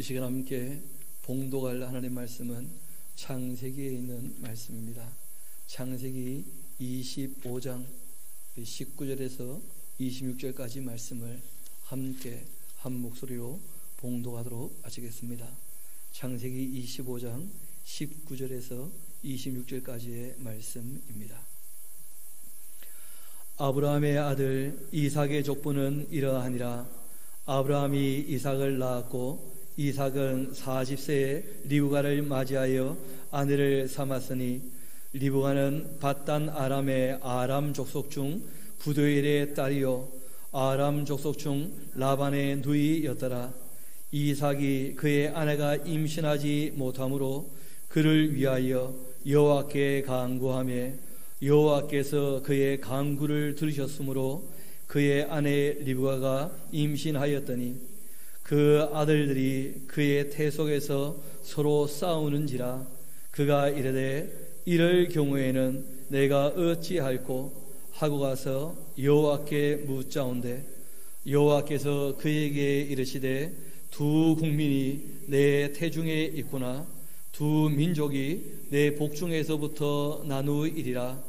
이 시간 함께 봉독할 하나님의 말씀은 창세기에 있는 말씀입니다. 창세기 25장 19절에서 26절까지 말씀을 함께 한 목소리로 봉독하도록 하시겠습니다. 창세기 25장 19절에서 26절까지의 말씀입니다. 아브라함의 아들 이삭의 족보는 이러하니라. 아브라함이 이삭을 낳았고 이삭은 40세에 리브가를 맞이하여 아내를 삼았으니 리브가는 밧단 아람의 아람 족속 중 부두엘의 딸이요 아람 족속 중 라반의 누이였더라. 이삭이 그의 아내가 임신하지 못하므로 그를 위하여 여호와께 간구하며 여호와께서 그의 간구를 들으셨으므로 그의 아내 리브가가 임신하였더니 그 아들들이 그의 태 속에서 서로 싸우는지라. 그가 이르되 이럴 경우에는 내가 어찌할꼬 하고 가서 여호와께 묻자온대 여호와께서 그에게 이르시되 두 국민이 내 태중에 있구나. 두 민족이 내 복중에서부터 나누이리라.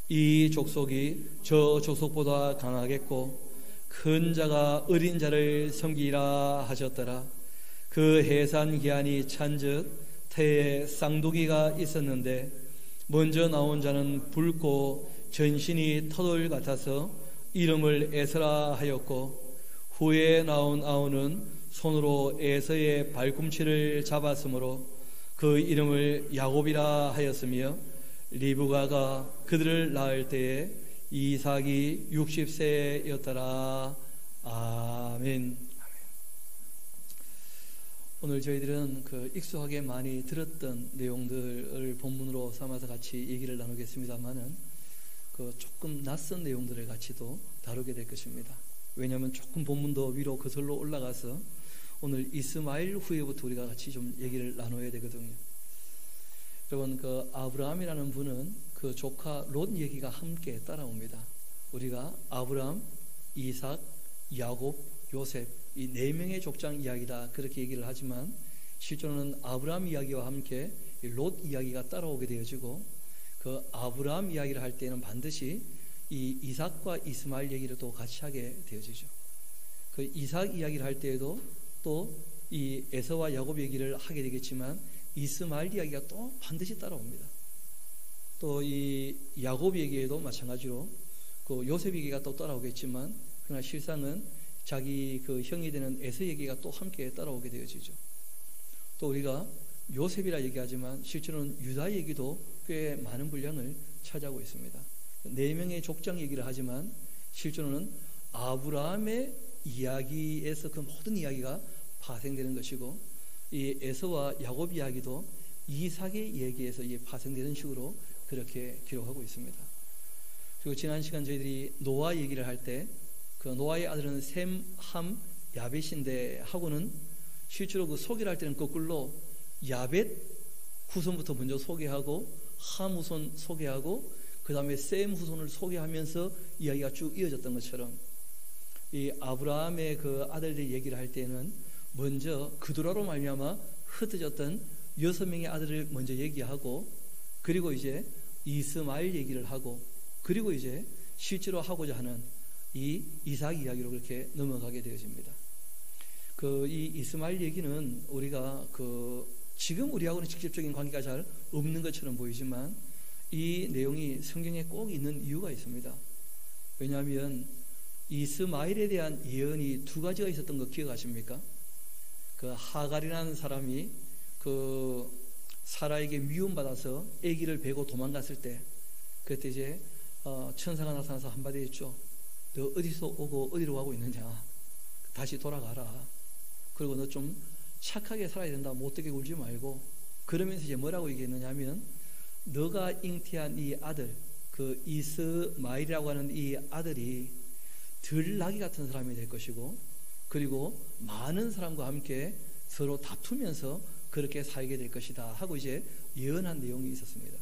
이 족속이 저 족속보다 강하겠고 큰 자가 어린 자를 섬기라 하셨더라. 그 해산 기한이 찬즉 태에 쌍둥이가 있었는데 먼저 나온 자는 붉고 전신이 터돌 같아서 이름을 에서라 하였고 후에 나온 아우는 손으로 에서의 발꿈치를 잡았으므로 그 이름을 야곱이라 하였으며 리브가가 그들을 낳을 때에 이삭이 60세였더라. 아멘. 오늘 저희들은 익숙하게 많이 들었던 내용들을 본문으로 삼아서 같이 얘기를 나누겠습니다만은 조금 낯선 내용들을 같이도 다루게 될 것입니다. 왜냐하면 조금 본문도 위로 거슬러 올라가서 오늘 이스마엘 후에부터 우리가 같이 좀 얘기를 나눠야 되거든요. 여러분, 아브라함이라는 분은 그 조카 롯 얘기가 함께 따라옵니다. 우리가 아브라함, 이삭, 야곱, 요셉 이 네 명의 족장 이야기다 그렇게 얘기를 하지만 실제로는 아브라함 이야기와 함께 롯 이야기가 따라오게 되어지고 그 아브라함 이야기를 할 때는 반드시 이 이삭과 이스마엘 얘기를 또 같이 하게 되어지죠. 그 이삭 이야기를 할 때에도 또 이 에서와 야곱 얘기를 하게 되겠지만 이스마엘 이야기가 또 반드시 따라옵니다. 또 이 야곱 얘기에도 마찬가지로 그 요셉 얘기가 또 따라오겠지만 그러나 실상은 자기 그 형이 되는 에서 얘기가 또 함께 따라오게 되어지죠. 또 우리가 요셉이라 얘기하지만 실제로는 유다 얘기도 꽤 많은 분량을 차지하고 있습니다. 네 명의 족장 얘기를 하지만 실제로는 아브라함의 이야기에서 그 모든 이야기가 파생되는 것이고 이 에서와 야곱 이야기도 이삭의 얘기에서 파생되는 식으로 그렇게 기록하고 있습니다. 그리고 지난 시간 저희들이 노아 얘기를 할 때 그 노아의 아들은 셈, 함, 야벳인데 하고는 실제로 그 소개를 할 때는 거꾸로 야벳 후손부터 먼저 소개하고 함 후손 소개하고 그 다음에 셈 후손을 소개하면서 이야기가 쭉 이어졌던 것처럼 이 아브라함의 그 아들들 얘기를 할 때는 먼저 그두라로 말미암아 흩어졌던 6명의 아들을 먼저 얘기하고 그리고 이제 이스마엘 얘기를 하고 그리고 이제 실제로 하고자 하는 이 이삭 이야기로 그렇게 넘어가게 되어집니다. 이 이스마엘 얘기는 우리가 지금 우리하고는 직접적인 관계가 잘 없는 것처럼 보이지만 이 내용이 성경에 꼭 있는 이유가 있습니다. 왜냐하면 이스마엘에 대한 예언이 두 가지가 있었던 거 기억하십니까? 하갈이라는 사람이 사라에게 미움받아서 아기를 베고 도망갔을 때 그때 이제 천사가 나타나서 한마디 했죠. 너 어디서 오고 어디로 가고 있느냐? 다시 돌아가라. 그리고 너 좀 착하게 살아야 된다. 못되게 굴지 말고. 그러면서 이제 뭐라고 얘기했느냐 하면 너가 잉태한 이 아들 이스마엘이라고 하는 이 아들이 들나귀 같은 사람이 될 것이고 그리고 많은 사람과 함께 서로 다투면서 그렇게 살게 될 것이다 하고 이제 예언한 내용이 있었습니다.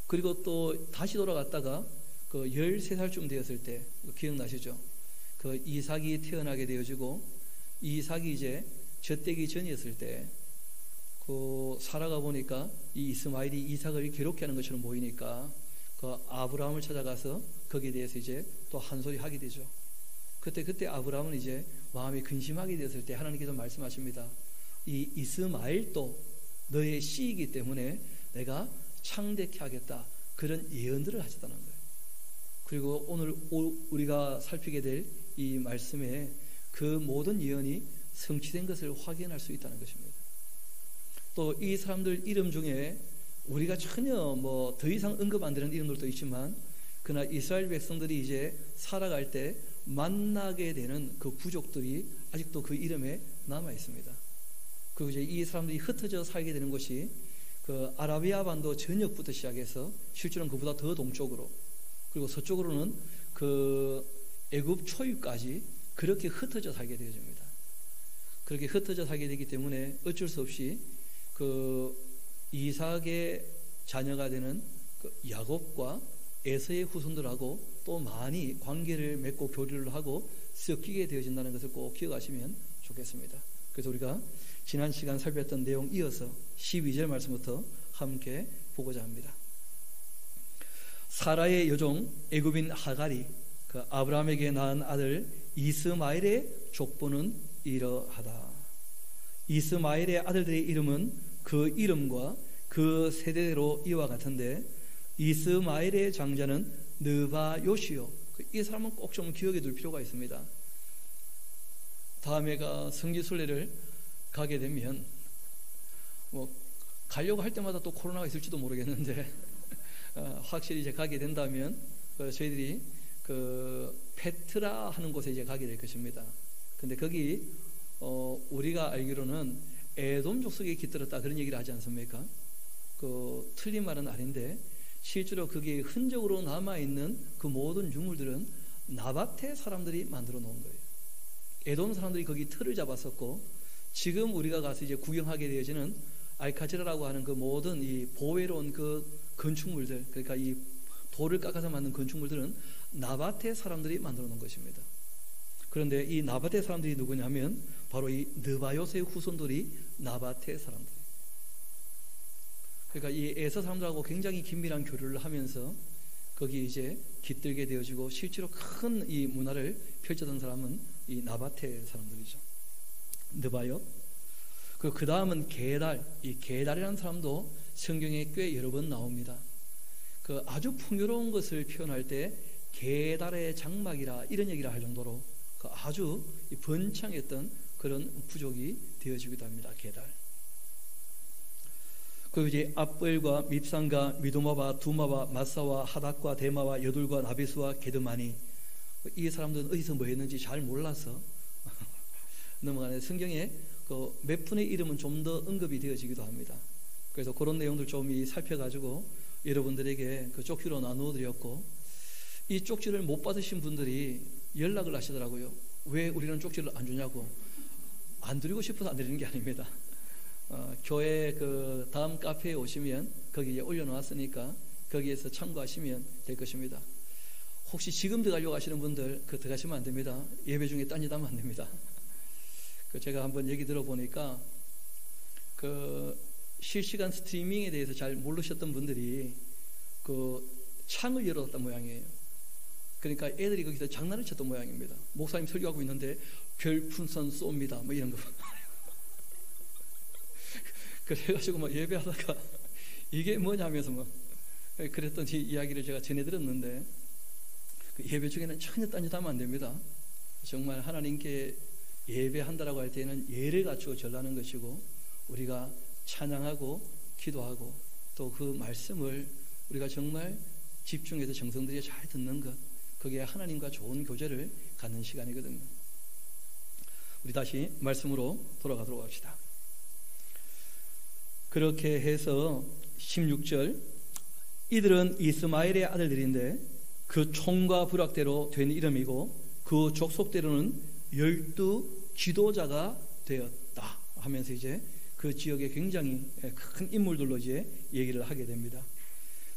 그리고 또 다시 돌아갔다가 13살쯤 되었을 때 기억나시죠? 이삭이 태어나게 되어지고 이삭이 이제 젖되기 전이었을 때 그 살아가 보니까 이 이스마엘이 이삭을 괴롭게 하는 것처럼 보이니까 그 아브라함을 찾아가서 거기에 대해서 이제 또 한 소리 하게 되죠. 그때 아브라함은 이제 마음이 근심하게 되었을 때 하나님께서 말씀하십니다. 이 이스마엘도 너의 씨이기 때문에 내가 창대케 하겠다. 그런 예언들을 하셨다는 거예요. 그리고 오늘 우리가 살피게 될 이 말씀에 그 모든 예언이 성취된 것을 확인할 수 있다는 것입니다. 또 이 사람들 이름 중에 우리가 전혀 뭐 더 이상 언급 안 되는 이름들도 있지만 그러나 이스라엘 백성들이 이제 살아갈 때 만나게 되는 그 부족들이 아직도 그 이름에 남아 있습니다. 그리고 이제 이 사람들이 흩어져 살게 되는 곳이 그 아라비아 반도 전역부터 시작해서 실제로는 그보다 더 동쪽으로 그리고 서쪽으로는 그 애굽 초입까지 그렇게 흩어져 살게 되어집니다. 그렇게 흩어져 살게 되기 때문에 어쩔 수 없이 그 이삭의 자녀가 되는 그 야곱과 에서의 후손들하고 또 많이 관계를 맺고 교류를 하고 섞이게 되어진다는 것을 꼭 기억하시면 좋겠습니다. 그래서 우리가 지난 시간 살폈던 내용 이어서 12절 말씀부터 함께 보고자 합니다. 사라의 여종 애굽인 하갈이 그 아브라함에게 낳은 아들 이스마엘의 족보는 이러하다. 이스마엘의 아들들의 이름은 그 이름과 그 세대대로 이와 같은데 이스마엘의 장자는 느바요시요. 이 사람은 꼭 좀 기억해 둘 필요가 있습니다. 다음에가 성지순례를 가게 되면 뭐 가려고 할 때마다 또 코로나가 있을지도 모르겠는데 확실히 이제 가게 된다면 저희들이 그 페트라 하는 곳에 이제 가게 될 것입니다. 근데 거기 우리가 알기로는 에돔 족속에 깃들었다 그런 얘기를 하지 않습니까? 그 틀린 말은 아닌데 실제로 거기에 흔적으로 남아있는 그 모든 유물들은 나바테 사람들이 만들어 놓은 거예요. 에돔 사람들이 거기 틀을 잡았었고 지금 우리가 가서 이제 구경하게 되어지는 알카지라라고 하는 그 모든 이 보배로운 그 건축물들, 그러니까 이 돌을 깎아서 만든 건축물들은 나바테 사람들이 만들어 놓은 것입니다. 그런데 이 나바테 사람들이 누구냐면 바로 이 느바요스의 후손들이 나바테 사람들. 그러니까 이 에서 사람들하고 굉장히 긴밀한 교류를 하면서 거기 이제 깃들게 되어지고 실제로 큰 이 문화를 펼쳤던 사람은 이 나바테 사람들이죠. 느바요. 그 다음은 게달. 이 게달이라는 사람도 성경에 꽤 여러 번 나옵니다. 그 아주 풍요로운 것을 표현할 때 게달의 장막이라 이런 얘기를 할 정도로 그 아주 번창했던 그런 부족이 되어지기도 합니다. 게달. 그리고 이제 압벨과 밉산과 미도마와 두마와 마사와 하닥과 데마와 여둘과 나비스와 게드마니, 이 사람들은 어디서 뭐 했는지 잘 몰라서 넘어가는 성경에 그 몇 분의 이름은 좀 더 언급이 되어지기도 합니다. 그래서 그런 내용들 좀 살펴가지고 여러분들에게 그 쪽지로 나누어 드렸고, 이 쪽지를 못 받으신 분들이 연락을 하시더라고요. 왜 우리는 쪽지를 안 주냐고. 안 드리고 싶어서 안 드리는 게 아닙니다. 교회 그 다음 카페에 오시면 거기에 올려놓았으니까 거기에서 참고하시면 될 것입니다. 혹시 지금 들어가려고 하시는 분들 그 들어가시면 안 됩니다. 예배 중에 딴짓 하면 안 됩니다. 제가 한번 얘기 들어보니까 그 실시간 스트리밍에 대해서 잘 모르셨던 분들이 그 창을 열어뒀단 모양이에요. 그러니까 애들이 거기서 장난을 쳤던 모양입니다. 목사님 설교하고 있는데 별풍선 쏩니다 뭐 이런 거. 그래가지고 뭐 예배하다가 이게 뭐냐면서 뭐 그랬던 이야기를 제가 전해드렸는데, 그 예배 중에는 전혀 딴짓하면 안 됩니다. 정말 하나님께 예배한다라고 할 때는 예를 갖추고 절하는 것이고, 우리가 찬양하고 기도하고 또 그 말씀을 우리가 정말 집중해서 정성들이 잘 듣는 것, 그게 하나님과 좋은 교제를 갖는 시간이거든요. 우리 다시 말씀으로 돌아가도록 합시다. 그렇게 해서 16절, 이들은 이스마엘의 아들들인데 그 총과 부락대로 된 이름이고 그 족속대로는 12 지도자가 되었다 하면서 이제 그 지역에 굉장히 큰 인물들로 이제 얘기를 하게 됩니다.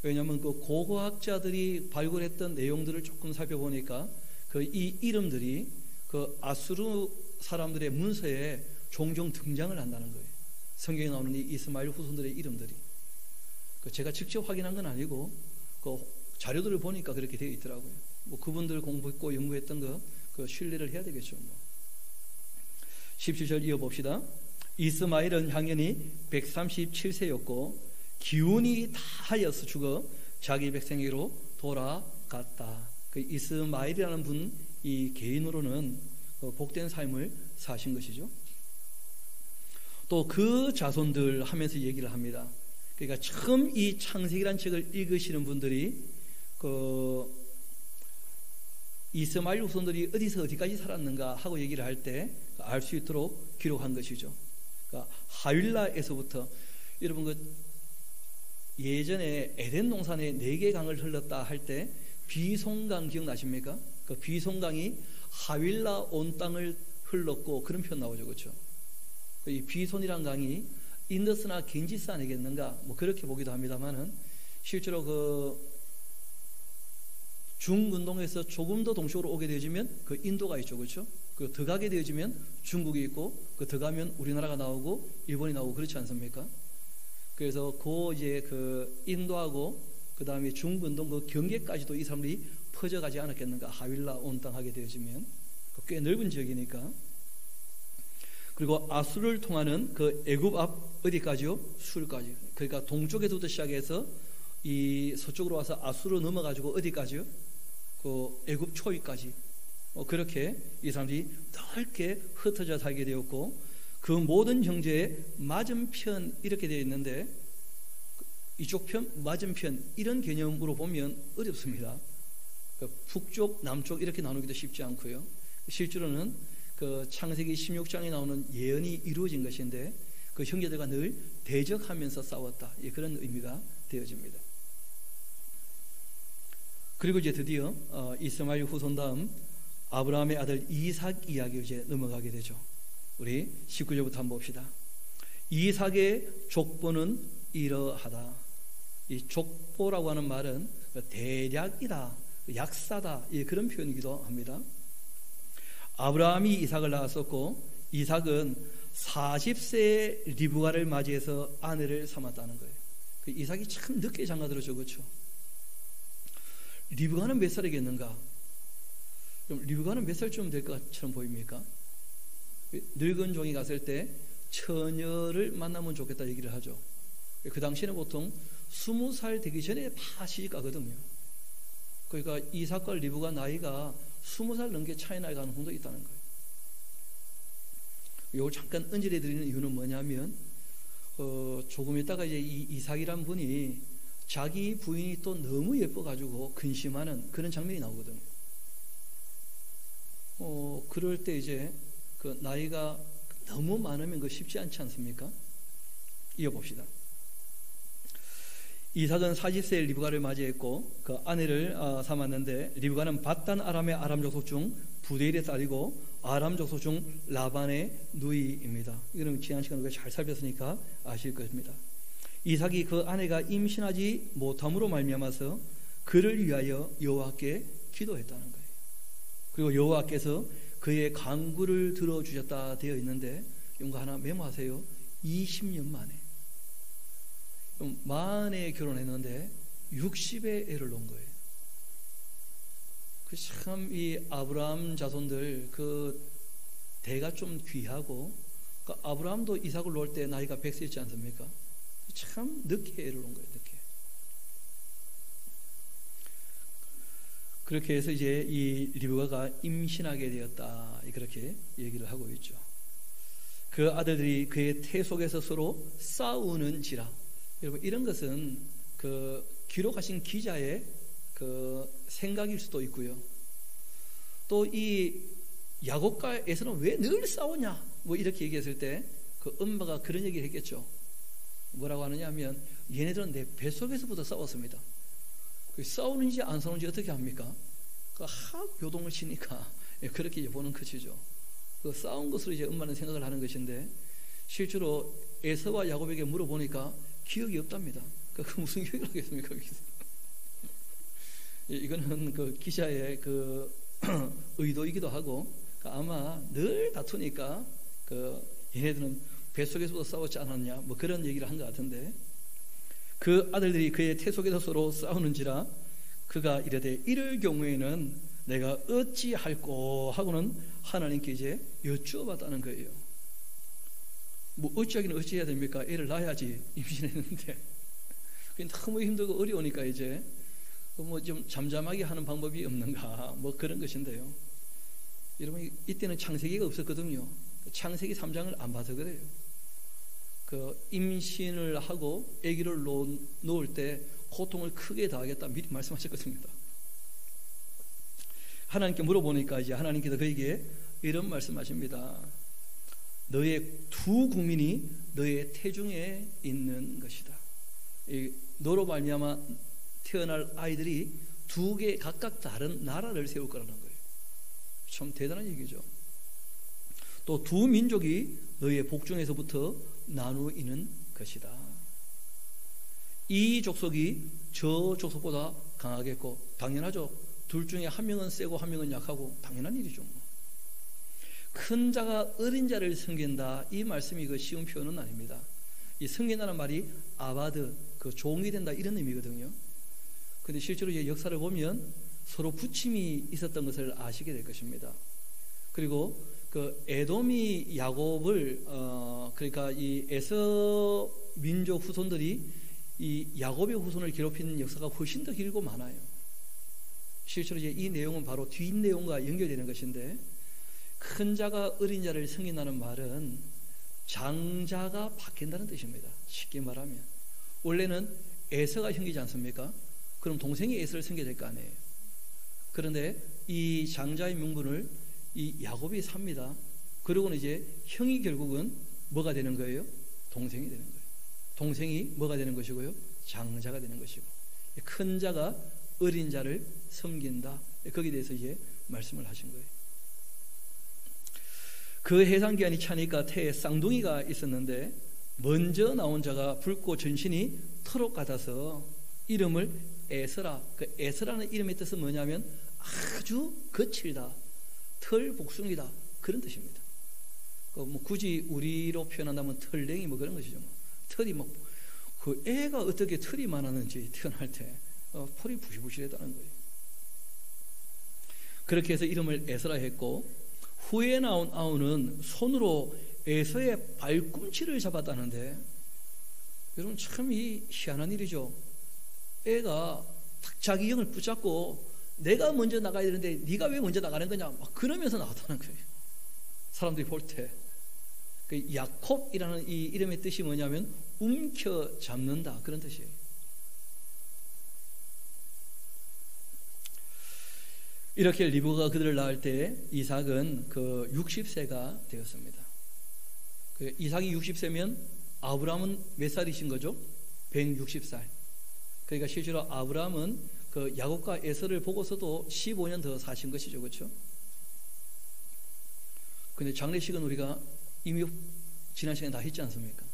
왜냐하면 그 고고학자들이 발굴했던 내용들을 조금 살펴보니까 그 이 이름들이 그 아수르 사람들의 문서에 종종 등장을 한다는 거예요. 성경에 나오는 이 이스마엘 후손들의 이름들이. 제가 직접 확인한 건 아니고 그 자료들을 보니까 그렇게 되어 있더라고요. 뭐 그분들 공부했고 연구했던 거 그 신뢰를 해야 되겠죠. 뭐. 17절 이어봅시다. 이스마엘은 향년이 137세였고 기운이 다하여서 죽어 자기 백성에게로 돌아갔다. 그 이스마엘이라는 분 이 개인으로는 복된 삶을 사신 것이죠. 또 그 자손들 하면서 얘기를 합니다. 그러니까 처음 이 창세기란 책을 읽으시는 분들이 그 이스마엘 후손들이 어디서 어디까지 살았는가 하고 얘기를 할 때 알 수 있도록 기록한 것이죠. 그러니까 하윌라에서부터 여러분 그 예전에 에덴 동산에 4개 강을 흘렀다 할 때 비송강 기억나십니까? 그 비송강이 하윌라 온 땅을 흘렀고 그런 표현 나오죠, 그렇죠? 이 비손이란 강이 인더스나 겐지스 아니겠는가? 뭐 그렇게 보기도 합니다만은 실제로 그 중근동에서 조금 더 동쪽으로 오게 되어지면 그 인도가 있죠, 그렇죠? 그 더 가게 되어지면 중국이 있고 그 더 가면 우리나라가 나오고 일본이 나오고 그렇지 않습니까? 그래서 그 이제 그 인도하고 그 다음에 중근동 그 경계까지도 이 사람들이 퍼져가지 않았겠는가? 하윌라 온 땅 하게 되어지면 꽤 넓은 지역이니까. 그리고 아수르를 통하는 그 애굽 앞 어디까지요? 술까지. 그러니까 동쪽에서부터 시작해서 이 서쪽으로 와서 아수르 넘어가지고 어디까지요? 그 애굽 초위까지. 그렇게 이 사람들이 넓게 흩어져 살게 되었고 그 모든 형제의 맞은편 이렇게 되어 있는데 이쪽 편, 맞은편 이런 개념으로 보면 어렵습니다. 북쪽, 남쪽 이렇게 나누기도 쉽지 않고요. 실제로는 그 창세기 16장에 나오는 예언이 이루어진 것인데 그 형제들과 늘 대적하면서 싸웠다. 그런 의미가 되어집니다. 그리고 이제 드디어 이스마엘 후손 다음 아브라함의 아들 이삭 이야기로 이제 넘어가게 되죠. 우리 19절부터 한번 봅시다. 이삭의 족보는 이러하다. 이 족보라고 하는 말은 대략이다, 약사다, 그런 표현이기도 합니다. 아브라함이 이삭을 낳았었고 이삭은 40세의 리브가를 맞이해서 아내를 삼았다는 거예요. 그 이삭이 참 늦게 장가들었죠, 그렇죠? 리브가는 몇 살이겠는가? 그럼 리브가는 몇 살쯤 될 것처럼 보입니까? 늙은 종이 갔을 때 처녀를 만나면 좋겠다 얘기를 하죠. 그 당시에는 보통 20살 되기 전에 다 시집가거든요. 그러니까 이삭과 리브가 나이가 20살 넘게 차이 나게 가능성도 있다는 거예요. 이걸 잠깐 언질해 드리는 이유는 뭐냐면 조금 있다가 이제 이삭이란 분이 자기 부인이 또 너무 예뻐가지고 근심하는 그런 장면이 나오거든요. 그럴 때 이제 그 나이가 너무 많으면 그 쉽지 않지 않습니까? 이어봅시다. 이삭은 40세의 리브가를 맞이했고 그 아내를 삼았는데 리브가는 밧단 아람의 아람 족속 중 부데일의 딸이고 아람 족속 중 라반의 누이입니다. 이거는 지난 시간에 우리가 잘 살폈으니까 아실 것입니다. 이삭이 그 아내가 임신하지 못함으로 말미암아서 그를 위하여 여호와께 기도했다는 거예요. 그리고 여호와께서 그의 간구를 들어주셨다 되어 있는데 이거 하나 메모하세요. 20년 만에 만에 결혼했는데 60에 애를 낳은 거예요. 참 이 아브라함 자손들 그 대가 좀 귀하고 그 아브라함도 이삭을 놓을 때 나이가 100세였지 않습니까? 참 늦게 애를 낳은 거예요. 늦게. 그렇게 해서 이제 이 리브가가 임신하게 되었다. 그렇게 얘기를 하고 있죠. 그 아들들이 그의 태 속에서 서로 싸우는지라. 여러분 이런 것은 그 기록하신 기자의 그 생각일 수도 있고요. 또 이 야곱과 에서는 왜 늘 싸우냐? 뭐 이렇게 얘기했을 때 그 엄마가 그런 얘기를 했겠죠. 뭐라고 하느냐 하면 얘네들은 내 뱃속에서부터 싸웠습니다. 싸우는지 안 싸우는지 어떻게 합니까? 그 합교동을 치니까 그렇게 보는 것이죠. 그 싸운 것으로 이제 엄마는 생각을 하는 것인데 실제로 에서와 야곱에게 물어보니까 기억이 없답니다. 그 무슨 기억을 하겠습니까? 이거는 그 기자의 그 의도이기도 하고 아마 늘 다투니까 그 얘네들은 뱃속에서도 싸웠지 않았냐 뭐 그런 얘기를 한 것 같은데, 그 아들들이 그의 태 속에서 서로 싸우는지라 그가 이르되 이럴 경우에는 내가 어찌할꼬 하고는 하나님께 이제 여쭈어봤다는 거예요. 뭐 어찌하기는 어찌해야 됩니까? 애를 낳아야지 임신했는데 너무 힘들고 어려우니까 이제 뭐 좀 잠잠하게 하는 방법이 없는가 뭐 그런 것인데요. 여러분 이때는 창세기가 없었거든요. 창세기 3장을 안 봐서 그래요. 그 임신을 하고 아기를 놓을 때 고통을 크게 당하겠다 미리 말씀하셨거든요. 하나님께 물어보니까 이제 하나님께서 그에게 이런 말씀하십니다. 너의 두 국민이 너의 태중에 있는 것이다. 너로 말미암아 태어날 아이들이 두 개 각각 다른 나라를 세울 거라는 거예요. 참 대단한 얘기죠. 또 두 민족이 너의 복중에서부터 나누이는 것이다. 이 족속이 저 족속보다 강하겠고, 당연하죠. 둘 중에 한 명은 세고 한 명은 약하고 당연한 일이죠. 큰 자가 어린 자를 섬긴다, 이 말씀이 그 쉬운 표현은 아닙니다. 이 섬긴다는 말이 아바드, 그 종이 된다 이런 의미거든요. 근데 실제로 이제 역사를 보면 서로 부침이 있었던 것을 아시게 될 것입니다. 그리고 그 에돔이 야곱을 그러니까 이 에서 민족 후손들이 이 야곱의 후손을 괴롭히는 역사가 훨씬 더 길고 많아요. 실제로 이제 이 내용은 바로 뒷 내용과 연결되는 것인데, 큰 자가 어린 자를 섬긴다는 말은 장자가 바뀐다는 뜻입니다. 쉽게 말하면 원래는 에서가 형이지 않습니까? 그럼 동생이 에서를 섬겨야 될 거 아니에요. 그런데 이 장자의 명분을 이 야곱이 삽니다. 그러고는 이제 형이 결국은 뭐가 되는 거예요? 동생이 되는 거예요. 동생이 뭐가 되는 것이고요? 장자가 되는 것이고, 큰 자가 어린 자를 섬긴다. 거기에 대해서 이제 말씀을 하신 거예요. 그 해상기한이 차니까 태에 쌍둥이가 있었는데, 먼저 나온 자가 붉고 전신이 털옷 같아서 이름을 에서라. 그 에서라는 이름의 뜻은 뭐냐면 아주 거칠다, 털 복숭이다, 그런 뜻입니다. 뭐 굳이 우리로 표현한다면 털랭이 뭐 그런 것이죠. 털이 뭐 그 애가 어떻게 털이 많았는지 태어날 때 털이 부실부실했다는 거예요. 그렇게 해서 이름을 에서라 했고, 후에 나온 아우는 손으로 에서의 발꿈치를 잡았다는데, 여러분 참 이 희한한 일이죠. 애가 딱 자기 형을 붙잡고 내가 먼저 나가야 되는데 네가 왜 먼저 나가는 거냐 막 그러면서 나왔다는 거예요. 사람들이 볼 때. 그 야콥이라는 이 이름의 뜻이 뭐냐면 움켜 잡는다, 그런 뜻이에요. 이렇게 리브가가 그들을 낳을 때 이삭은 그 60세가 되었습니다. 그 이삭이 60세면 아브라함은 몇 살이신 거죠? 160살. 그러니까 실제로 아브라함은 그 야곱과 에서를 보고서도 15년 더 사신 것이죠, 그렇죠? 근데 장례식은 우리가 이미 지난 시간에 다 했지 않습니까?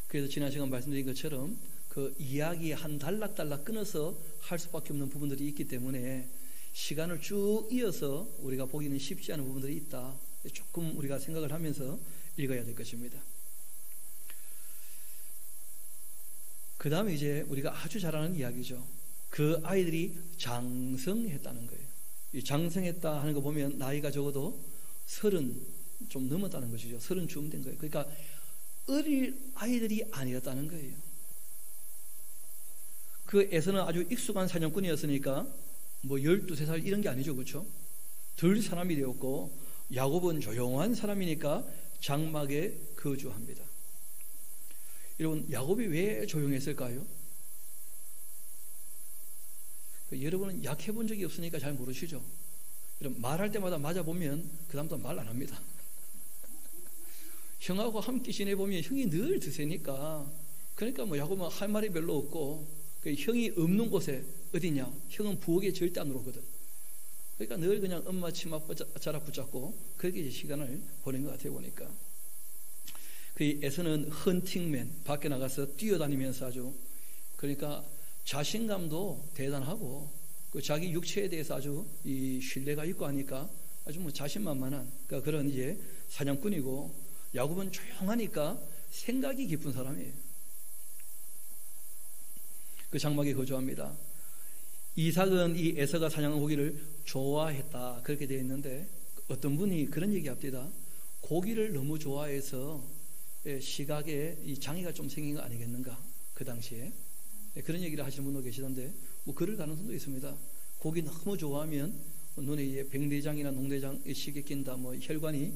그래서 지난 시간 말씀드린 것처럼 그 이야기 한 단락단락 끊어서 할 수밖에 없는 부분들이 있기 때문에 시간을 쭉 이어서 우리가 보기는 쉽지 않은 부분들이 있다. 조금 우리가 생각을 하면서 읽어야 될 것입니다. 그 다음에 이제 우리가 아주 잘 아는 이야기죠. 그 아이들이 장성했다는 거예요. 이 장성했다 하는 거 보면 나이가 적어도 30 좀 넘었다는 것이죠. 30쯤 된 거예요. 그러니까 어릴 아이들이 아니었다는 거예요. 그 에서는 아주 익숙한 사냥꾼이었으니까 뭐 12~13살 이런 게 아니죠, 그렇죠? 덜 사람이 되었고, 야곱은 조용한 사람이니까 장막에 거주합니다. 여러분, 야곱이 왜 조용했을까요? 여러분은 약해 본 적이 없으니까 잘 모르시죠? 여러분, 말할 때마다 맞아보면 그 다음부터 말 안 합니다. 형하고 함께 지내보면 형이 늘 드세니까, 그러니까 뭐 야곱은 할 말이 별로 없고, 형이 없는 곳에 어디냐? 형은 부엌에 절대 안 오거든. 그러니까 늘 그냥 엄마 치마 자락 붙잡고 그렇게 이제 시간을 보낸 것 같아요, 보니까. 그 에서는 헌팅맨, 밖에 나가서 뛰어다니면서 아주, 그러니까 자신감도 대단하고, 그 자기 육체에 대해서 아주 이 신뢰가 있고 하니까 아주 뭐 자신만만한 그런 이제 사냥꾼이고, 야곱은 조용하니까 생각이 깊은 사람이에요. 그 장막에 거주합니다. 이삭은 이 에서가 사냥한 고기를 좋아했다 그렇게 되어 있는데, 어떤 분이 그런 얘기 합니다. 고기를 너무 좋아해서 시각에 이 장애가 좀 생긴 거 아니겠는가, 그 당시에. 그런 얘기를 하시는 분도 계시던데, 뭐 그럴 가능성도 있습니다. 고기 너무 좋아하면 눈에 이제 백내장이나 농내장 시계 낀다, 뭐 혈관이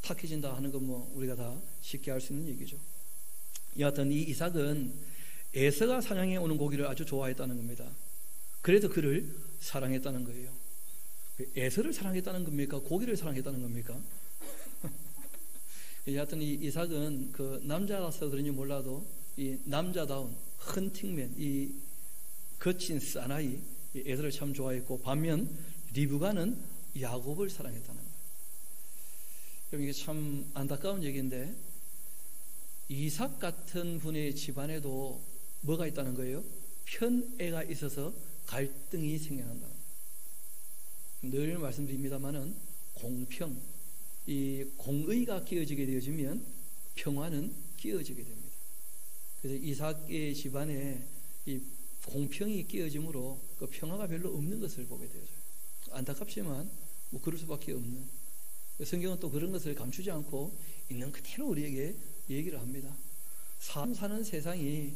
탁해진다 하는 건 뭐 우리가 다 쉽게 알 수 있는 얘기죠. 여하튼 이 이삭은 에서가 사냥해 오는 고기를 아주 좋아했다는 겁니다. 그래서 그를 사랑했다는 거예요. 에서를 사랑했다는 겁니까? 고기를 사랑했다는 겁니까? 여하튼 이 이삭은 그 남자라서 그런지 몰라도 이 남자다운 헌팅맨, 이 거친 사나이 에서를 참 좋아했고, 반면 리브가는 야곱을 사랑했다는 거예요. 이게 참 안타까운 얘기인데, 이삭 같은 분의 집안에도 뭐가 있다는 거예요? 편애가 있어서 갈등이 생겨난다는 거예요. 늘 말씀드립니다마는 공평, 이 공의가 끼어지게 되어지면 평화는 끼어지게 됩니다. 그래서 이삭의 집안에 이 공평이 끼어짐으로 그 평화가 별로 없는 것을 보게 되어져요. 안타깝지만 뭐 그럴 수밖에 없는. 성경은 또 그런 것을 감추지 않고 있는 그대로 우리에게 얘기를 합니다. 사람 사는 세상이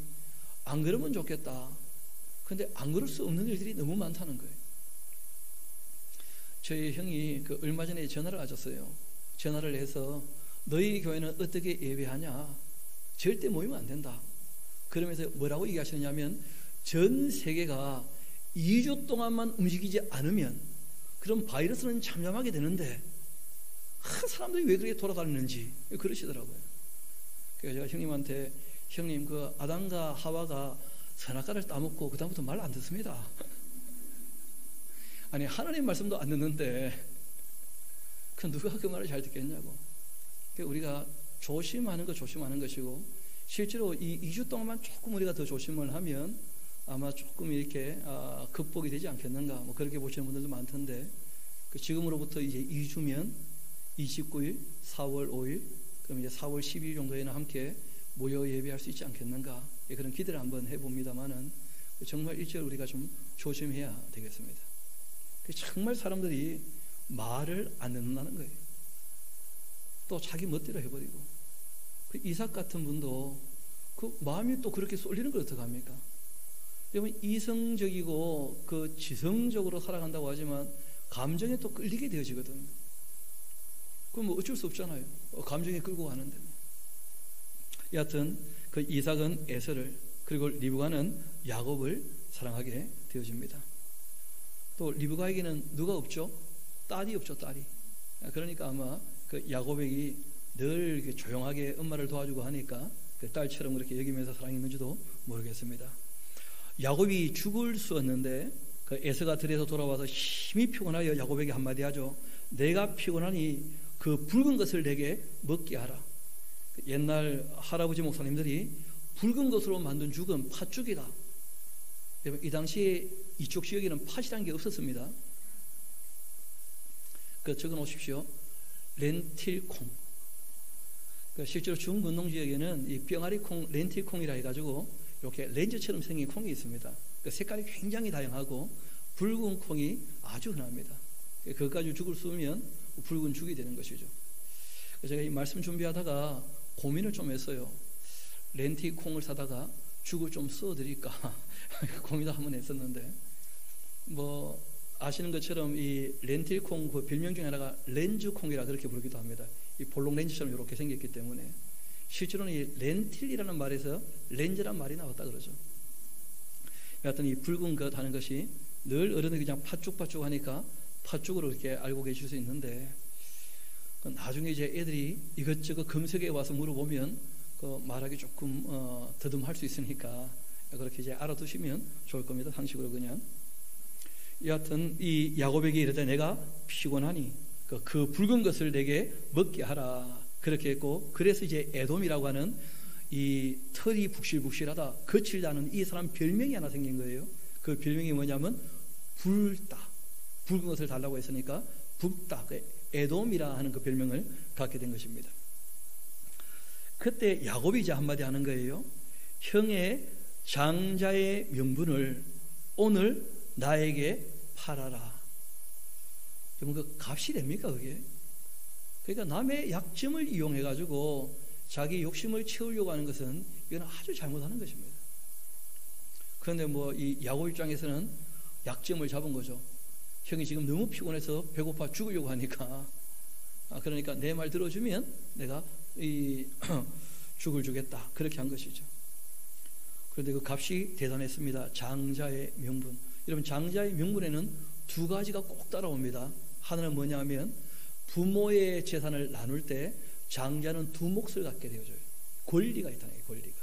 안 그러면 좋겠다. 그런데 안 그럴 수 없는 일들이 너무 많다는 거예요. 저희 형이 그 얼마 전에 전화를 하셨어요. 전화를 해서 너희 교회는 어떻게 예배하냐? 절대 모이면 안 된다. 그러면서 뭐라고 얘기하시느냐면, 전 세계가 2주 동안만 움직이지 않으면 그럼 바이러스는 잠잠하게 되는데 사람들이 왜 그렇게 돌아다니는지 그러시더라고요. 그래서 제가 형님한테, 형님 그 아담과 하와가 선악과를 따먹고 그 다음부터 말 안 듣습니다. 아니 하나님 말씀도 안 듣는데 그 누가 그 말을 잘 듣겠냐고. 그러니까 우리가 조심하는 거 조심하는 것이고, 실제로 이 2주 동안만 조금 우리가 더 조심을 하면 아마 조금 이렇게 극복이 되지 않겠는가, 뭐 그렇게 보시는 분들도 많던데, 그 지금으로부터 이제 2주면 29일, 4월 5일, 그럼 이제 4월 12일 정도에는 함께 모여 예배할 수 있지 않겠는가, 그런 기대를 한번 해봅니다만은 정말 일절 우리가 좀 조심해야 되겠습니다. 정말 사람들이 말을 안 듣는다는 거예요. 또 자기 멋대로 해버리고, 그 이삭 같은 분도 그 마음이 또 그렇게 쏠리는 걸 어떡합니까? 여러분, 이성적이고 그 지성적으로 살아간다고 하지만 감정에 또 끌리게 되어지거든요. 그럼 뭐 어쩔 수 없잖아요. 감정에 끌고 가는데. 여하튼 그 이삭은 에서를, 그리고 리브가는 야곱을 사랑하게 되어집니다. 또 리브가에게는 누가 없죠? 딸이 없죠, 딸이. 그러니까 아마 그 야곱에게 늘 이렇게 조용하게 엄마를 도와주고 하니까 그 딸처럼 그렇게 여기면서 사랑했는지도 모르겠습니다. 야곱이 죽을 수 없는데 그 에서가 들에서 돌아와서 힘이 피곤하여 야곱에게 한마디 하죠. 내가 피곤하니 그 붉은 것을 내게 먹게 하라. 옛날 할아버지 목사님들이 붉은 것으로 만든 죽은 팥죽이다. 이 당시에 이쪽 지역에는 팥이라는 게 없었습니다. 그 적어 놓으십시오. 렌틸콩. 실제로 중근동 지역에는 이 뿅아리콩, 렌틸콩이라 해가지고 이렇게 렌즈처럼 생긴 콩이 있습니다. 색깔이 굉장히 다양하고 붉은 콩이 아주 흔합니다. 그것까지 죽을 쏘면 붉은 죽이 되는 것이죠. 제가 이 말씀 준비하다가 고민을 좀 했어요. 렌틸콩을 사다가 죽을 좀 써드릴까 고민을 한번 했었는데, 뭐 아시는 것처럼 이 렌틸콩 그 별명 중에 하나가 렌즈콩이라 그렇게 부르기도 합니다. 이 볼록 렌즈처럼 이렇게 생겼기 때문에 실제로는 이 렌틸이라는 말에서 렌즈란 말이 나왔다 그러죠. 여하튼 이 붉은 것 하는 것이 늘 어른들이 그냥 팥죽 하니까 팥죽으로 이렇게 알고 계실 수 있는데, 나중에 이제 애들이 이것저것 검색해 와서 물어보면 그 말하기 조금 더듬할 수 있으니까 그렇게 이제 알아두시면 좋을 겁니다. 상식으로 그냥. 여하튼 이 야곱에게 이르되 내가 피곤하니 그 붉은 것을 내게 먹게 하라 그렇게 했고, 그래서 이제 에돔이라고 하는 이 털이 북실북실하다, 거칠다는 이 사람 별명이 하나 생긴 거예요. 그 별명이 뭐냐면 붉다. 붉은 것을 달라고 했으니까 붉다. 에돔이라 하는 그 별명을 갖게 된 것입니다. 그때 야곱이 이제 한마디 하는 거예요. 형의 장자의 명분을 오늘 나에게 팔아라. 여러분, 그 값이 됩니까, 그게? 그러니까 남의 약점을 이용해 가지고 자기 욕심을 채우려고 하는 것은 이건 아주 잘못하는 것입니다. 그런데 뭐 이 야곱 입장에서는 약점을 잡은 거죠. 형이 지금 너무 피곤해서 배고파 죽으려고 하니까, 그러니까 내 말 들어주면 내가 이 죽을 주겠다, 그렇게 한 것이죠. 그런데 그 값이 대단했습니다. 장자의 명분. 여러분, 장자의 명분에는 두 가지가 꼭 따라옵니다. 하나는 뭐냐면 부모의 재산을 나눌 때 장자는 두 몫을 갖게 되어져요. 권리가 있다는 거예요, 권리가.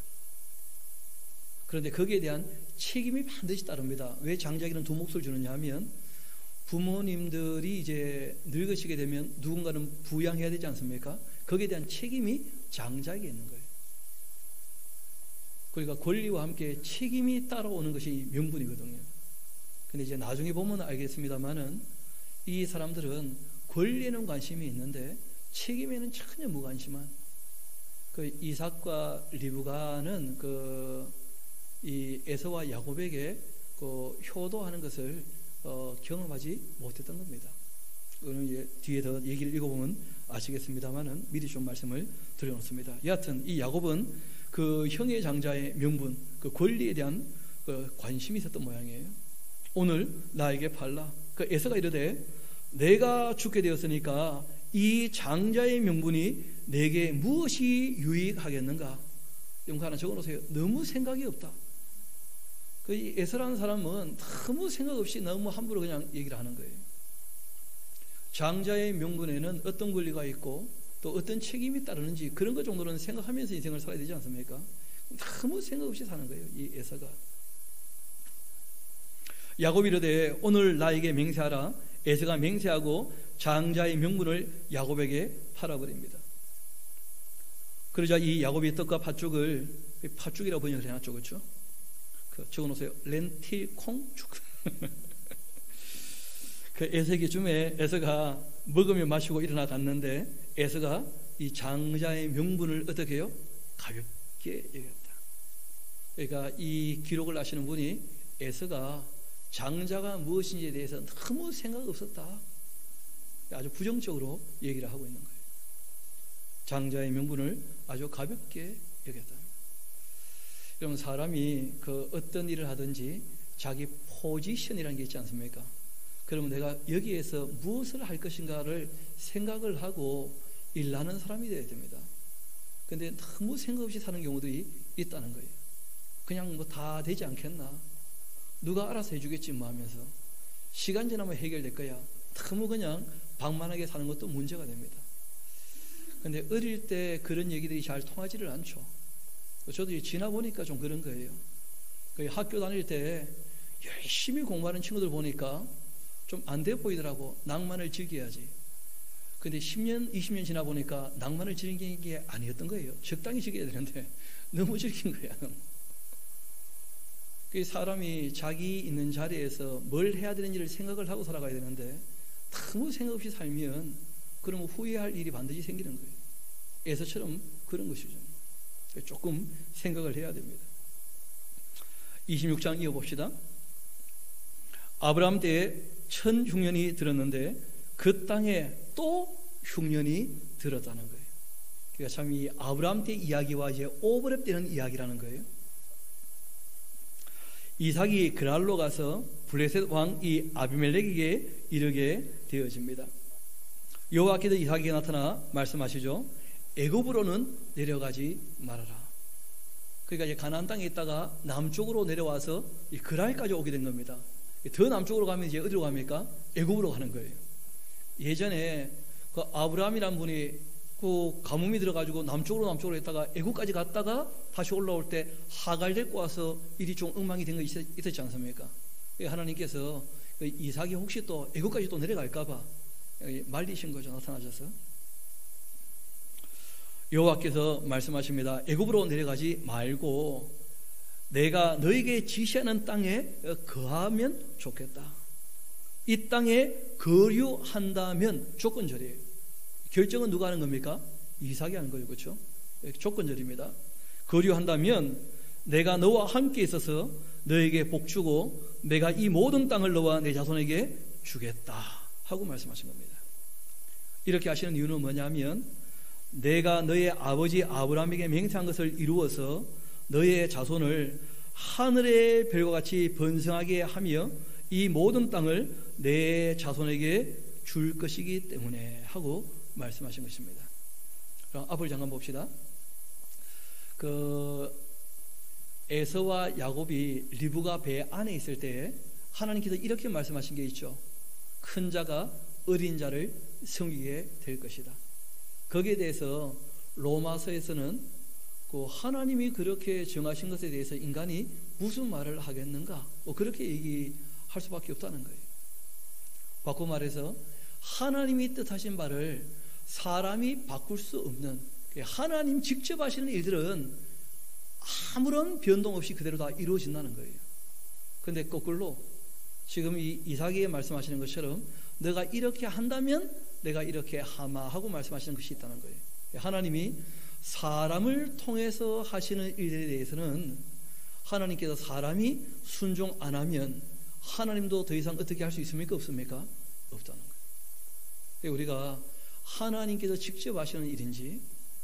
그런데 거기에 대한 책임이 반드시 따릅니다. 왜 장자에게는 두 몫을 주느냐 하면 부모님들이 이제 늙으시게 되면 누군가는 부양해야 되지 않습니까? 거기에 대한 책임이 장자에게 있는 거예요. 그러니까 권리와 함께 책임이 따라오는 것이 명분이거든요. 근데 이제 나중에 보면 알겠습니다만은 이 사람들은 권리에는 관심이 있는데 책임에는 전혀 무관심한, 그 이삭과 리브가는 이 에서와 야곱에게 그 효도하는 것을 경험하지 못했던 겁니다. 그거는 이제 뒤에 더 얘기를 읽어보면 아시겠습니다만은 미리 좀 말씀을 드려놓습니다. 여하튼 이 야곱은 그 형의 장자의 명분, 그 권리에 대한 그 관심이 있었던 모양이에요. 오늘 나에게 팔라. 그 에서가 이르되 내가 죽게 되었으니까 이 장자의 명분이 내게 무엇이 유익하겠는가? 이런 거 하나 적어놓으세요. 너무 생각이 없다. 그 에서라는 사람은 너무 생각 없이 너무 함부로 그냥 얘기를 하는 거예요. 장자의 명분에는 어떤 권리가 있고 또 어떤 책임이 따르는지 그런 것 정도는 생각하면서 인생을 살아야 되지 않습니까? 너무 생각 없이 사는 거예요, 이 에서가. 야곱이 이르되 오늘 나에게 맹세하라. 에서가 맹세하고 장자의 명분을 야곱에게 팔아버립니다. 그러자 이 야곱이 떡과 팥죽을, 팥죽이라고 번역을 해놨죠, 그렇죠? 적어놓으세요. 렌틸 콩죽. 그 에서에게 줌에 에서가 먹으며 마시고 일어나 갔는데 에서가 이 장자의 명분을 어떻게 해요? 가볍게 여겼다. 그러니까 이 기록을 하시는 분이 에서가 장자가 무엇인지에 대해서 너무 생각 없었다, 아주 부정적으로 얘기를 하고 있는 거예요. 장자의 명분을 아주 가볍게 여겼다. 여러분, 사람이 그 어떤 일을 하든지 자기 포지션이라는 게 있지 않습니까? 그러면 내가 여기에서 무엇을 할 것인가를 생각을 하고 일하는 사람이 되어야 됩니다. 그런데 너무 생각 없이 사는 경우들이 있다는 거예요. 그냥 뭐 다 되지 않겠나? 누가 알아서 해주겠지 뭐 하면서 시간 지나면 해결될 거야. 너무 그냥 방만하게 사는 것도 문제가 됩니다. 그런데 어릴 때 그런 얘기들이 잘 통하지를 않죠. 저도 지나보니까 좀 그런 거예요. 학교 다닐 때 열심히 공부하는 친구들 보니까 좀 안 돼 보이더라고. 낭만을 즐겨야지. 근데 10년, 20년 지나보니까 낭만을 즐기는 게 아니었던 거예요. 적당히 즐겨야 되는데 너무 즐긴 거야. 그 사람이 자기 있는 자리에서 뭘 해야 되는지를 생각을 하고 살아가야 되는데 너무 생각 없이 살면 그러면 후회할 일이 반드시 생기는 거예요. 에서처럼 그런 것이죠. 조금 생각을 해야 됩니다. 26장 이어봅시다. 아브라함 때에 1000흉년이 들었는데 그 땅에 또 흉년이 들었다는 거예요. 그러니까 참 이 아브라함 때 이야기와 이제 오버랩되는 이야기라는 거예요. 이삭이 그랄로 가서 블레셋 왕 이 아비멜렉에게 이르게 되어집니다. 여호와께서 이삭에게 나타나 말씀하시죠. 애굽으로는 내려가지 말아라. 그러니까 이제 가나안 땅에 있다가 남쪽으로 내려와서 이 그랄까지 오게 된 겁니다. 더 남쪽으로 가면 이제 어디로 갑니까? 애굽으로 가는 거예요. 예전에 그 아브라함이란 분이 그 가뭄이 들어가지고 남쪽으로 했다가 애굽까지 갔다가 다시 올라올 때 하갈 데리고 와서 일이 좀 엉망이 된 거 있었지 않습니까? 하나님께서 이삭이 혹시 또 애굽까지 또 내려갈까봐 말리신 거죠. 나타나셔서 여호와께서 말씀하십니다. 애굽으로 내려가지 말고 내가 너에게 지시하는 땅에 거하면 좋겠다. 이 땅에 거류한다면 조건절이에요. 결정은 누가 하는 겁니까? 이삭이 하는 거예요. 그렇죠? 조건절입니다. 거류한다면 내가 너와 함께 있어서 너에게 복 주고 내가 이 모든 땅을 너와 내 자손에게 주겠다 하고 말씀하신 겁니다. 이렇게 하시는 이유는 뭐냐면 내가 너의 아버지 아브라함에게 맹세한 것을 이루어서 너의 자손을 하늘의 별과 같이 번성하게 하며 이 모든 땅을 내 자손에게 줄 것이기 때문에 하고 말씀하신 것입니다. 그럼 앞을 잠깐 봅시다. 에서와 야곱이 리브가 배 안에 있을 때 하나님께서 이렇게 말씀하신 게 있죠. 큰 자가 어린 자를 섬기게 될 것이다. 거기에 대해서 로마서에서는 하나님이 그렇게 정하신 것에 대해서 인간이 무슨 말을 하겠는가? 그렇게 얘기할 수밖에 없다는 거예요. 바꿔 말해서 하나님이 뜻하신 바를 사람이 바꿀 수 없는, 하나님 직접 하시는 일들은 아무런 변동 없이 그대로 다 이루어진다는 거예요. 그런데 거꾸로 지금 이 이삭이 말씀하시는 것처럼 너가 이렇게 한다면 내가 이렇게 하마 하고 말씀하시는 것이 있다는 거예요. 하나님이 사람을 통해서 하시는 일들에 대해서는 하나님께서 사람이 순종 안 하면 하나님도 더 이상 어떻게 할 수 있습니까? 없습니까? 없다는 거예요. 우리가 하나님께서 직접 하시는 일인지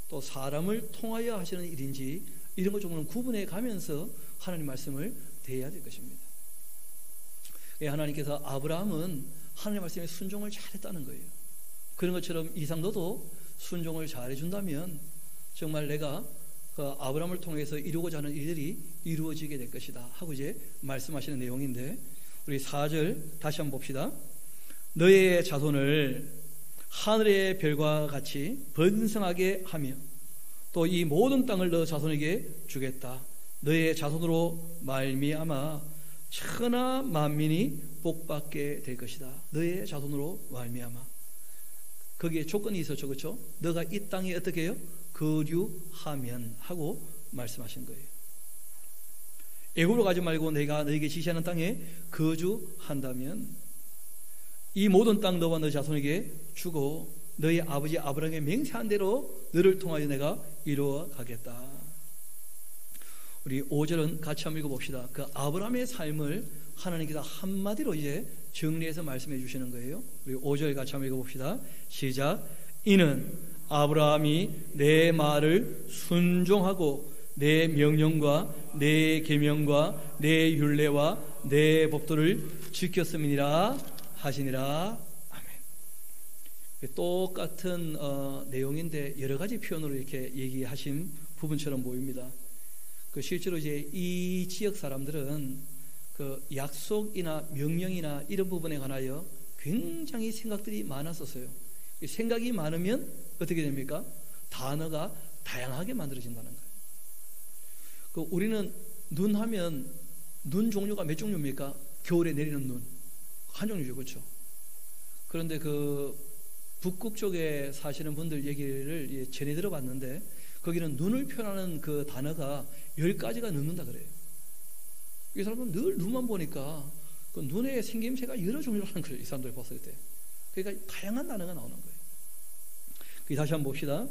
또 사람을 통하여 하시는 일인지 이런 것 정도는 구분해 가면서 하나님 말씀을 대해야 될 것입니다. 하나님께서 아브라함은 하나님 말씀에 순종을 잘했다는 거예요. 그런 것처럼 이삭 너도 순종을 잘해준다면 정말 내가 아브라함을 통해서 이루고자 하는 일들이 이루어지게 될 것이다 하고 이제 말씀하시는 내용인데, 우리 4절 다시 한번 봅시다. 너의 자손을 하늘의 별과 같이 번성하게 하며 또 이 모든 땅을 너 자손에게 주겠다. 너의 자손으로 말미암아 천하 만민이 복받게 될 것이다. 너의 자손으로 말미암아. 거기에 조건이 있었죠. 그렇죠? 너가 이 땅에 어떻게 해요? 거류하면 하고 말씀하신 거예요. 애굽으로 가지 말고 내가 너에게 지시하는 땅에 거주한다면 이 모든 땅 너와 너 자손에게 주고 너희 아버지 아브라함의 맹세한 대로 너를 통하여 내가 이루어 가겠다. 우리 5절은 같이 한번 읽어봅시다. 그 아브라함의 삶을 하나님께서 한마디로 이제 정리해서 말씀해 주시는 거예요. 우리 5절 같이 한번 읽어봅시다. 시작. 이는 아브라함이 내 말을 순종하고 내 명령과 내 계명과 내 율례와 내 법도를 지켰음이니라 하시니라. 아멘. 똑같은 내용인데 여러 가지 표현으로 이렇게 얘기하신 부분처럼 보입니다. 실제로 이제 이 지역 사람들은 약속이나 명령이나 이런 부분에 관하여 굉장히 생각들이 많았었어요. 생각이 많으면 어떻게 됩니까? 단어가 다양하게 만들어진다는 거예요. 우리는 눈 하면 눈 종류가 몇 종류입니까? 겨울에 내리는 눈 한 종류죠. 그렇죠? 그런데 북극 쪽에 사시는 분들 얘기를 전해 들어봤는데 거기는 눈을 표현하는 그 단어가 10가지가 넘는다 그래요. 이 사람은 늘 눈만 보니까 그 눈의 생김새가 여러 종류라는 거예요. 이 사람들 봤을 때. 그러니까 다양한 단어가 나오는 거예요. 다시 한번 봅시다.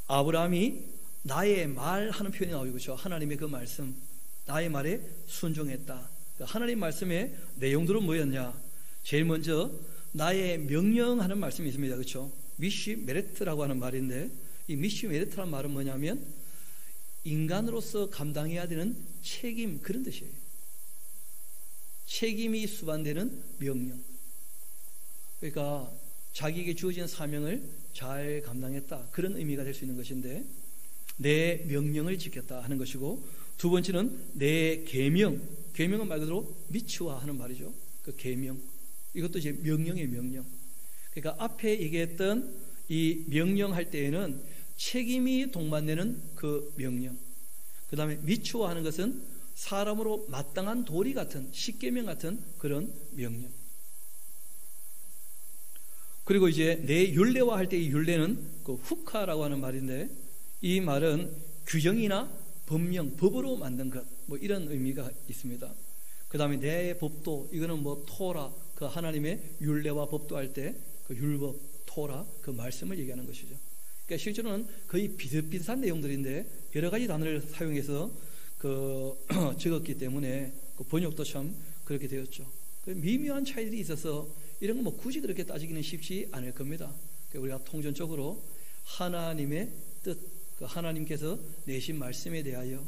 아브라함이 나의 말 하는 표현이 나오고 그렇죠. 하나님의 그 말씀, 나의 말에 순종했다. 하나님 말씀의 내용들은 뭐였냐? 제일 먼저 나의 명령하는 말씀이 있습니다. 그렇죠? 미시 메레트라고 하는 말인데 이 미시 메레트라는 말은 뭐냐면 인간으로서 감당해야 되는 책임, 그런 뜻이에요. 책임이 수반되는 명령. 그러니까 자기에게 주어진 사명을 잘 감당했다, 그런 의미가 될 수 있는 것인데 내 명령을 지켰다 하는 것이고, 두 번째는 내 계명. 계명은 말 그대로 미츠와 하는 말이죠. 그 계명, 이것도 이제 명령의 명령. 그러니까 앞에 얘기했던 이 명령할 때에는 책임이 동반되는 그 명령, 그 다음에 미츠와 하는 것은 사람으로 마땅한 도리 같은 십계명 같은 그런 명령. 그리고 이제 내 율례와 할 때 이 율례는 그 후카라고 하는 말인데 이 말은 규정이나 법령, 법으로 만든 것, 뭐 이런 의미가 있습니다. 그 다음에 내 법도, 이거는 뭐 토라, 그 하나님의 율례와 법도 할 때 그 율법, 토라 그 말씀을 얘기하는 것이죠. 그러니까 실제로는 거의 비슷비슷한 내용들인데 여러 가지 단어를 사용해서 적었기 때문에 그 번역도 참 그렇게 되었죠. 그 미묘한 차이들이 있어서 이런 거 뭐 굳이 그렇게 따지기는 쉽지 않을 겁니다. 그러니까 우리가 통전적으로 하나님의 뜻, 그 하나님께서 내신 말씀에 대하여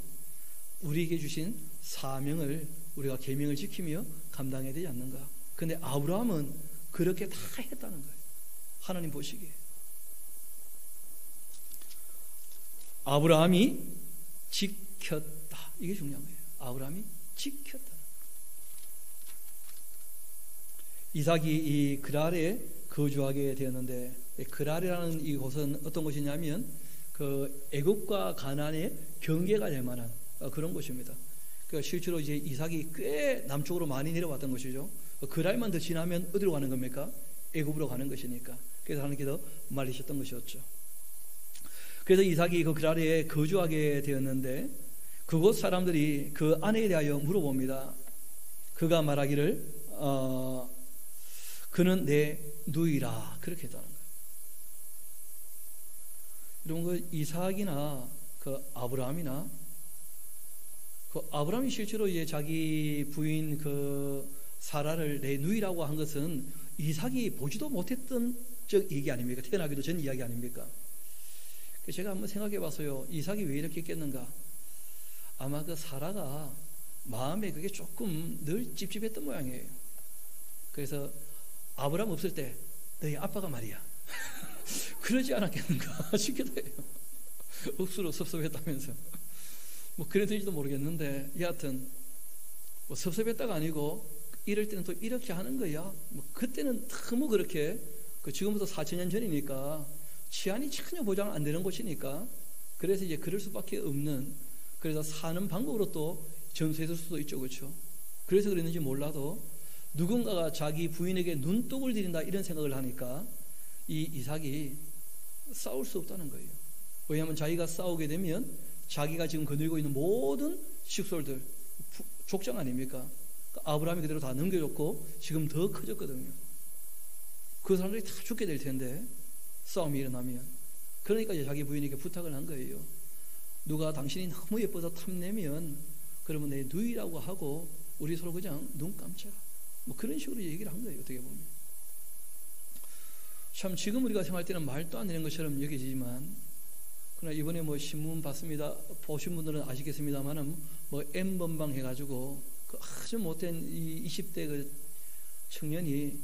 우리에게 주신 사명을 우리가 계명을 지키며 감당해야 되지 않는가. 근데 아브라함은 그렇게 다 했다는 거예요. 하나님 보시기에. 아브라함이 지켰다. 이게 중요한 거예요. 아브라함이 지켰다. 이삭이 이 그랄에 거주하게 되었는데, 그랄이라는 이곳은 어떤 곳이냐면 그 애굽과 가나안의 경계가 될 만한 그런 곳입니다. 그러니까 실제로 이제 이삭이 꽤 남쪽으로 많이 내려왔던 것이죠. 그랄만 더 지나면 어디로 가는 겁니까? 애굽으로 가는 것이니까. 그래서 하나님께서 말리셨던 것이었죠. 그래서 이삭이 그 그랄에 거주하게 되었는데 그곳 사람들이 그 아내에 대하여 물어봅니다. 그가 말하기를 그는 내 누이라 그렇게 했다는 거예요. 이런 거 이삭이나 그 아브라함이나 그 아브라함이 실제로 이제 자기 부인 그 사라를 내 누이라고 한 것은 이삭이 보지도 못했던 얘기 아닙니까? 태어나기도 전 이야기 아닙니까? 제가 한번 생각해 봤어요. 이삭이 왜 이렇게 했겠는가? 아마 그 사라가 마음에 그게 조금 늘 찝찝했던 모양이에요. 그래서 아브라함 없을 때 너희 아빠가 말이야 그러지 않았겠는가 싶기도 해요. 억수로 섭섭했다면서 뭐 그랬는지도 모르겠는데 여하튼 뭐 섭섭했다가 아니고 이럴 때는 또 이렇게 하는 거야. 뭐 그때는 너무 그렇게 지금부터 4,000년 전이니까 치안이 전혀 보장 안 되는 곳이니까 그래서 이제 그럴 수밖에 없는, 그래서 사는 방법으로 또 전수했을 수도 있죠. 그렇죠? 그래서 그랬는지 몰라도 누군가가 자기 부인에게 눈독을 들인다 이런 생각을 하니까 이 이삭이 싸울 수 없다는 거예요. 왜냐하면 자기가 싸우게 되면 자기가 지금 거느리고 있는 모든 식솔들 족장 아닙니까? 아브라함이 그대로 다 넘겨줬고 지금 더 커졌거든요. 그 사람들이 다 죽게 될 텐데 싸움이 일어나면. 그러니까 이제 자기 부인에게 부탁을 한 거예요. 누가 당신이 너무 예뻐서 탐내면 그러면 내 누이라고 하고 우리 서로 그냥 눈 감자. 뭐 그런 식으로 얘기를 한 거예요. 어떻게 보면 참 지금 우리가 생각할 때는 말도 안 되는 것처럼 여겨지지만, 그러나 이번에 뭐 신문 봤습니다. 보신 분들은 아시겠습니다만은 뭐 N번방 해가지고 그 아주 못된 이 20대 그 청년이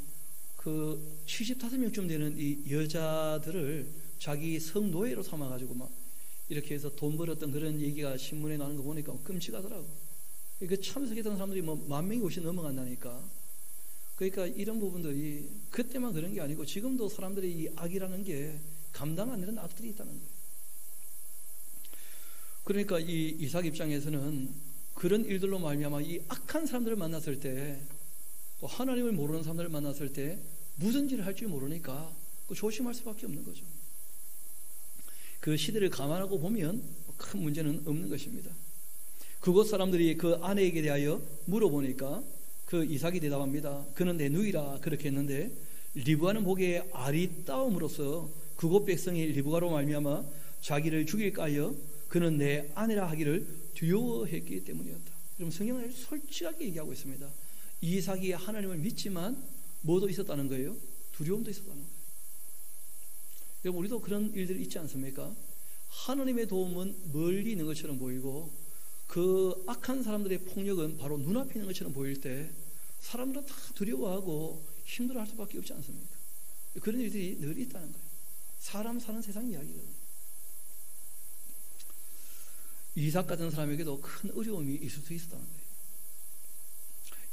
그 75명쯤 되는 이 여자들을 자기 성노예로 삼아가지고 막 이렇게 해서 돈 벌었던 그런 얘기가 신문에 나오는 거 보니까 끔찍하더라고. 그 참석했던 사람들이 뭐 10,000명이 훨씬 넘어간다니까. 그러니까 이런 부분들이 그때만 그런 게 아니고 지금도 사람들이 이 악이라는 게 감당 안 되는 악들이 있다는 거예요. 그러니까 이 이삭 입장에서는 그런 일들로 말미암아 이 악한 사람들을 만났을 때, 또 하나님을 모르는 사람들을 만났을 때 무슨 일을 할지 모르니까 조심할 수밖에 없는 거죠. 그 시대를 감안하고 보면 큰 문제는 없는 것입니다. 그곳 사람들이 그 아내에게 대하여 물어보니까 그 이삭이 대답합니다. 그는 내 누이라 그렇게 했는데 리브가는 보기에 아리따움으로써 그곳 백성이 리브가로 말미암아 자기를 죽일까 하여 그는 내 아내라 하기를 두려워했기 때문이었다. 그럼 성경은 솔직하게 얘기하고 있습니다. 이삭이 하나님을 믿지만 뭐도 있었다는 거예요? 두려움도 있었다는 거예요. 여러분, 우리도 그런 일들이 있지 않습니까? 하나님의 도움은 멀리 있는 것처럼 보이고 그 악한 사람들의 폭력은 바로 눈앞에 있는 것처럼 보일 때 사람들은 다 두려워하고 힘들어할 수밖에 없지 않습니까? 그런 일들이 늘 있다는 거예요. 사람 사는 세상 이야기거든요. 이삭 같은 사람에게도 큰 어려움이 있을 수 있었다는 거예요.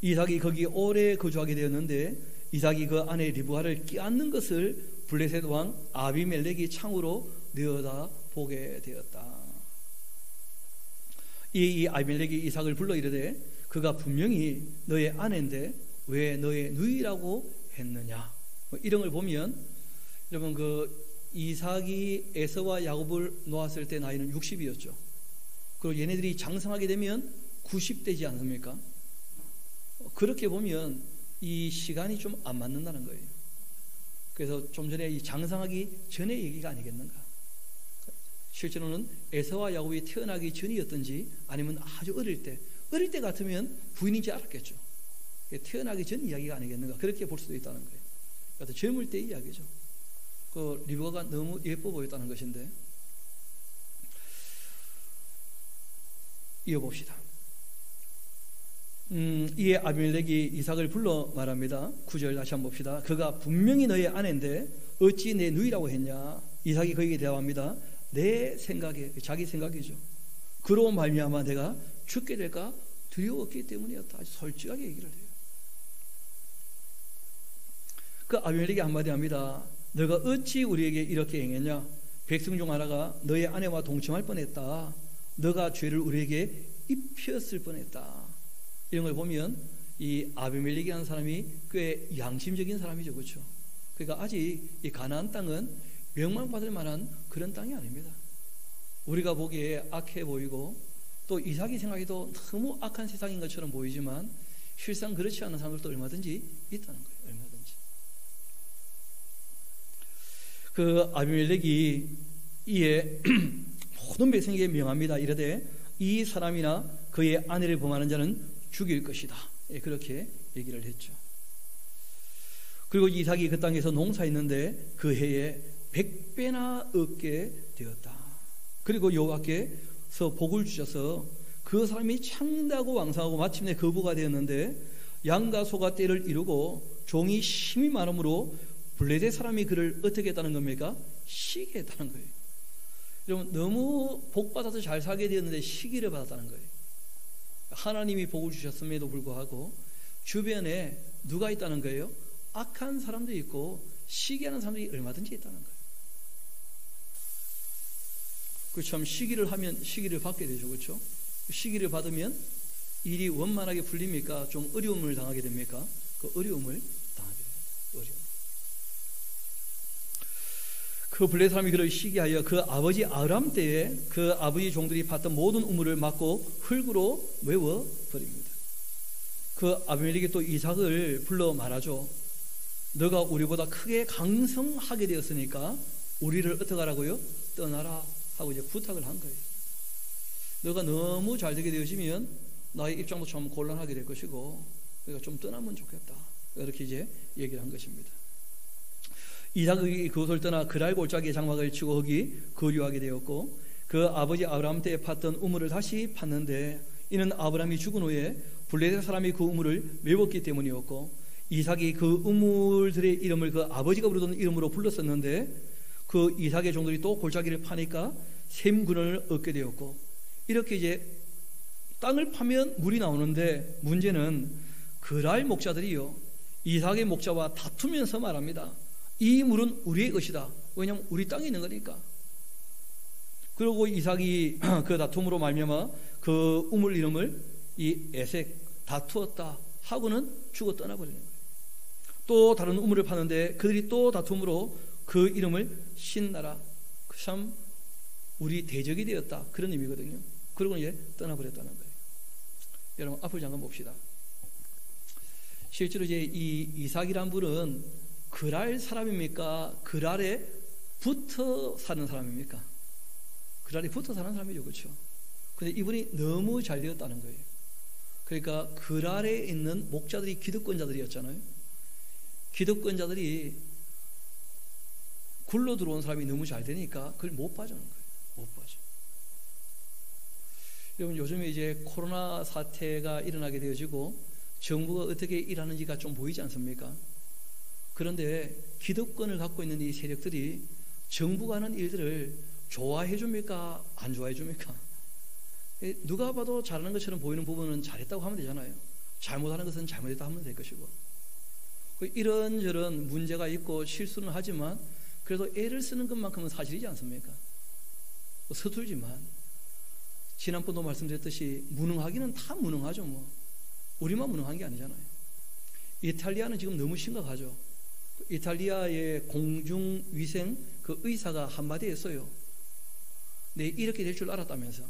이삭이 거기 오래 거주하게 되었는데 이삭이 그 아내 리브가를 끼얹는 것을 블레셋 왕 아비멜렉이 창으로 내어다 보게 되었다. 이 아비멜렉이 이삭을 불러 이르되 그가 분명히 너의 아내인데 왜 너의 누이라고 했느냐. 이런 걸 보면 여러분, 그 이삭이 에서와 야곱을 놓았을 때 나이는 60이었죠. 그리고 얘네들이 장성하게 되면 90대지 않습니까? 그렇게 보면 이 시간이 좀 안 맞는다는 거예요. 그래서 좀 전에 이 장성하기 전의 얘기가 아니겠는가. 실제로는 에서와 야곱이 태어나기 전이었든지 아니면 아주 어릴 때 같으면 부인인지 알았겠죠. 태어나기 전 이야기가 아니겠는가, 그렇게 볼 수도 있다는 거예요. 그러니까 젊을 때의 이야기죠. 그 리브가가 너무 예뻐 보였다는 것인데, 이어봅시다. 이에 아비멜렉이 이삭을 불러 말합니다. 9절 다시 한번 봅시다. 그가 분명히 너의 아내인데 어찌 내 누이라고 했냐. 이삭이 그에게 대답합니다. 내 생각에, 자기 생각이죠. 그로 말미암아 내가 죽게 될까 두려웠기 때문이었다. 아주 솔직하게 얘기를 해요. 그 아비멜렉이 한마디 합니다. 너가 어찌 우리에게 이렇게 행했냐. 백성 중 하나가 너의 아내와 동침할 뻔했다. 너가 죄를 우리에게 입혔을 뻔했다. 이런 걸 보면 이 아비멜렉이라는 사람이 꽤 양심적인 사람이죠. 그렇죠? 그러니까 아직 이 가나안 땅은 명망받을 만한 그런 땅이 아닙니다. 우리가 보기에 악해 보이고 또 이삭이 생각해도 너무 악한 세상인 것처럼 보이지만 실상 그렇지 않은 사람들도 얼마든지 있다는 거예요. 얼마든지. 그 아비멜렉이 이에 모든 백성에게 명합니다. 이르되 이 사람이나 그의 아내를 범하는 자는 죽일 것이다. 그렇게 얘기를 했죠. 그리고 이삭이 그 땅에서 농사했는데 그 해에 100배나 얻게 되었다. 그리고 여호와께서 복을 주셔서 그 사람이 창대하고 왕성하고 마침내 거부가 되었는데 양과 소가 때를 이루고 종이 힘이 많으므로 블레셋 사람이 그를 어떻게 했다는 겁니까? 시게 했다는 거예요. 여러분, 너무 복받아서 잘 살게 되었는데 시기를 받았다는 거예요. 하나님이 복을 주셨음에도 불구하고 주변에 누가 있다는 거예요? 악한 사람도 있고 시기하는 사람들이 얼마든지 있다는 거예요. 그 참 시기를 하면 시기를 받게 되죠. 그렇죠? 시기를 받으면 일이 원만하게 풀립니까? 좀 어려움을 당하게 됩니까? 그 어려움을 당하게 됩니다. 어려움. 그 블레셋 사람이 그를 시기하여 그 아버지 아브람 때에 그 아버지 종들이 팠던 모든 우물을 막고 흙으로 메워 버립니다. 그 아비멜렉이 또 이삭을 불러 말하죠. 너가 우리보다 크게 강성하게 되었으니까 우리를 어떻게 하라고요? 떠나라 하고 이제 부탁을 한 거예요. 너가 너무 잘 되게 되어지면 나의 입장도 참 곤란하게 될 것이고 그러니까 좀 떠나면 좋겠다. 이렇게 이제 얘기를 한 것입니다. 이삭이 그곳을 떠나 그랄 골짜기에 장막을 치고 거기 거류하게 되었고 그 아버지 아브라함 때에 팠던 우물을 다시 팠는데 이는 아브라함이 죽은 후에 블레셋 사람이 그 우물을 메웠기 때문이었고 이삭이 그 우물들의 이름을 그 아버지가 부르던 이름으로 불렀었는데 그 이삭의 종들이 또 골짜기를 파니까 샘근원을 얻게 되었고 이렇게 이제 땅을 파면 물이 나오는데 문제는 그랄 목자들이요 이삭의 목자와 다투면서 말합니다. 이 물은 우리의 것이다. 왜냐하면 우리 땅에 있는 거니까. 그리고 이삭이 그 다툼으로 말미암아 그 우물 이름을 이 에색 다투었다 하고는 죽어 떠나버리는 거예요. 또 다른 우물을 파는데 그들이 또 다툼으로 그 이름을 신나라 참 우리 대적이 되었다 그런 의미거든요. 그리고 이제 떠나버렸다는 거예요. 여러분 앞을 잠깐 봅시다. 실제로 이제 이 이삭이란 분은 그랄 사람입니까? 그랄에 붙어 사는 사람입니까? 그랄에 붙어 사는 사람이죠. 그렇죠? 근데 이분이 너무 잘 되었다는 거예요. 그러니까 그랄에 있는 목자들이 기득권자들이었잖아요. 기득권자들이 굴러 들어온 사람이 너무 잘 되니까 그걸 못 봐주는 거예요. 못 봐줘. 여러분 요즘에 이제 코로나 사태가 일어나게 되어지고 정부가 어떻게 일하는지가 좀 보이지 않습니까? 그런데 기득권을 갖고 있는 이 세력들이 정부가 하는 일들을 좋아해 줍니까? 안 좋아해 줍니까? 누가 봐도 잘하는 것처럼 보이는 부분은 잘했다고 하면 되잖아요. 잘못하는 것은 잘못했다 하면 될 것이고 이런저런 문제가 있고 실수는 하지만 그래도 애를 쓰는 것만큼은 사실이지 않습니까? 서툴지만 지난번도 말씀드렸듯이 무능하기는 다 무능하죠. 뭐 우리만 무능한 게 아니잖아요. 이탈리아는 지금 너무 심각하죠. 이탈리아의 공중위생 그 의사가 한마디 했어요. 네, 이렇게 될 줄 알았다면서.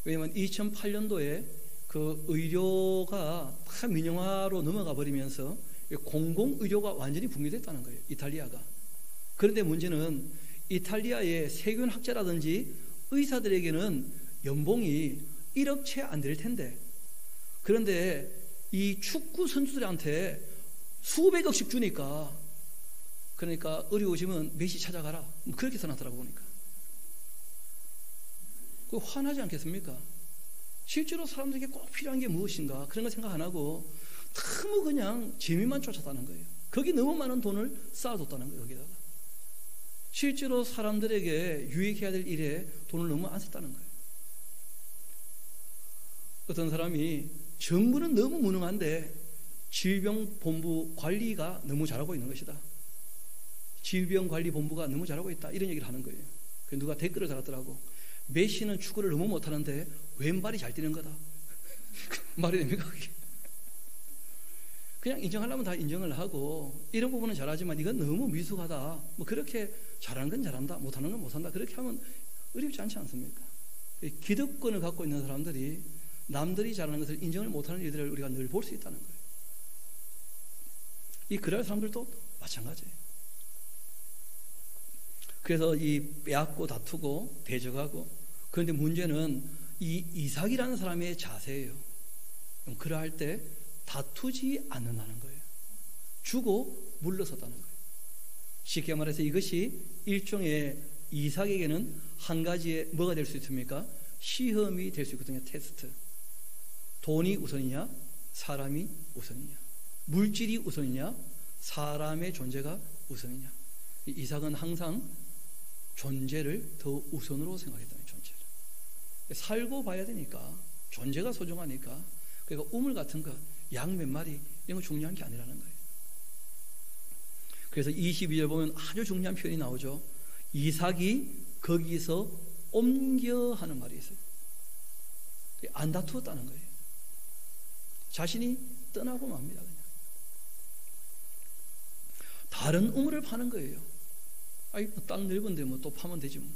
왜냐하면 2008년도에 그 의료가 다 민영화로 넘어가 버리면서 공공의료가 완전히 붕괴됐다는 거예요, 이탈리아가. 그런데 문제는 이탈리아의 세균학자라든지 의사들에게는 연봉이 1억 채 안 될 텐데, 그런데 이 축구 선수들한테 수백억씩 주니까, 그러니까 어려우시면 메시 찾아가라, 그렇게 써놨더라고 보니까. 그 화나지 않겠습니까? 실제로 사람들에게 꼭 필요한 게 무엇인가 그런 거 생각 안 하고 너무 그냥 재미만 쫓았다는 거예요. 거기 너무 많은 돈을 쌓아뒀다는 거예요. 거기다가 실제로 사람들에게 유익해야 될 일에 돈을 너무 안 썼다는 거예요. 어떤 사람이 정부는 너무 무능한데 질병본부 관리가 너무 잘하고 있는 것이다, 질병관리본부가 너무 잘하고 있다, 이런 얘기를 하는 거예요. 누가 댓글을 달았더라고. 메시는 축구를 너무 못하는데 왼발이 잘 뛰는 거다. 말이 됩니까 그게? 그냥 인정하려면 다 인정을 하고, 이런 부분은 잘하지만 이건 너무 미숙하다, 뭐 그렇게 잘하는 건 잘한다, 못하는 건 못한다, 그렇게 하면 어렵지 않지 않습니까? 기득권을 갖고 있는 사람들이 남들이 잘하는 것을 인정을 못하는 일들을 우리가 늘 볼 수 있다는 거예요. 이 그럴 사람들도 마찬가지예요. 그래서 이 빼앗고 다투고 대적하고, 그런데 문제는 이 이삭이라는 사람의 자세예요. 그러할 때 다투지 않는다는 거예요. 주고 물러섰다는 거예요. 쉽게 말해서 이것이 일종의 이삭에게는 한 가지의 뭐가 될 수 있습니까? 시험이 될 수 있거든요. 테스트. 돈이 우선이냐, 사람이 우선이냐, 물질이 우선이냐, 사람의 존재가 우선이냐. 이삭은 항상 존재를 더 우선으로 생각했다는, 존재를. 살고 봐야 되니까, 존재가 소중하니까. 그러니까 우물 같은 거, 양 몇 마리 이런 거 중요한 게 아니라는 거예요. 그래서 22절 보면 아주 중요한 표현이 나오죠. 이삭이 거기서 옮겨 하는 말이 있어요. 안 다투었다는 거예요. 자신이 떠나고 맙니다. 그냥 다른 우물을 파는 거예요. 아이, 땅 넓은데 뭐 또 파면 되지 뭐.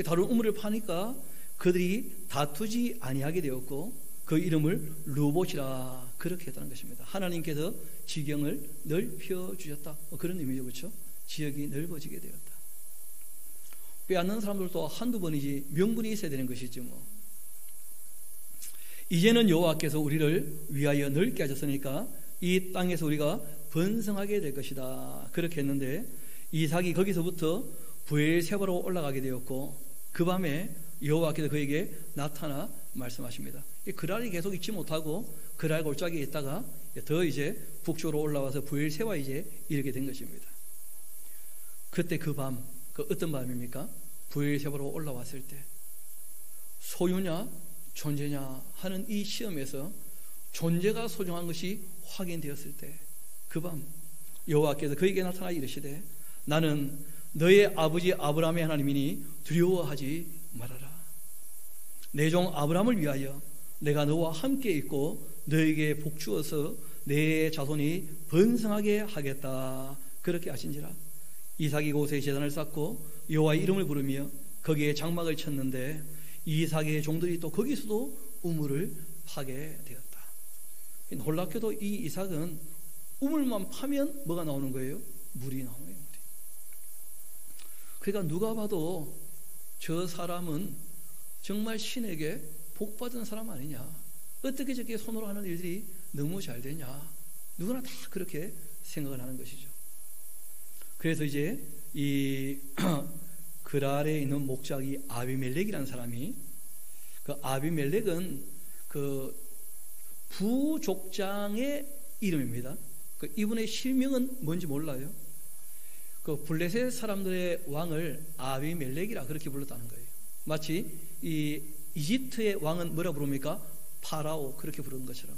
다른 우물을 파니까 그들이 다투지 아니하게 되었고, 그 이름을 르봇이라 그렇게 했다는 것입니다. 하나님께서 지경을 넓혀 주셨다, 그런 의미죠. 그렇죠? 지역이 넓어지게 되었다. 빼앗는 사람들도 한두 번이지 명분이 있어야 되는 것이지 뭐. 이제는 여호와께서 우리를 위하여 넓게 하셨으니까 이 땅에서 우리가 번성하게 될 것이다, 그렇게 했는데, 이삭이 거기서부터 브엘세바로 올라가게 되었고, 그 밤에 여호와께서 그에게 나타나 말씀하십니다. 그랄이 계속 있지 못하고 그랄 골짜기에 있다가 더 이제 북쪽으로 올라와서 브엘세바에 이제 이르게 된 것입니다. 그때 그 밤, 그 어떤 밤입니까? 브엘세바로 올라왔을 때 소유냐 존재냐 하는 이 시험에서 존재가 소중한 것이 확인되었을 때, 그 밤 여호와께서 그에게 나타나 이르시되, 나는 너의 아버지 아브라함의 하나님이니 두려워하지 말아라. 내 종 아브라함을 위하여 내가 너와 함께 있고 너에게 복 주어서 내 자손이 번성하게 하겠다, 그렇게 하신지라. 이삭이 곳에 제단을 쌓고 여호와의 이름을 부르며 거기에 장막을 쳤는데, 이삭의 종들이 또 거기서도 우물을 파게 되었다. 놀랍게도 이 이삭은 우물만 파면 뭐가 나오는 거예요? 물이 나오는 거예요. 물이. 그러니까 누가 봐도 저 사람은 정말 신에게 복받은 사람 아니냐, 어떻게 저렇게 손으로 하는 일들이 너무 잘 되냐, 누구나 다 그렇게 생각을 하는 것이죠. 그래서 이제 이 그랄에 있는 목자기 아비멜렉이라는 사람이, 그 아비멜렉은 그 부족장의 이름입니다. 그 이분의 실명은 뭔지 몰라요. 그 블레셋 사람들의 왕을 아비멜렉이라 그렇게 불렀다는 거예요. 마치 이 이집트의 왕은 뭐라 부릅니까? 파라오, 그렇게 부르는 것처럼.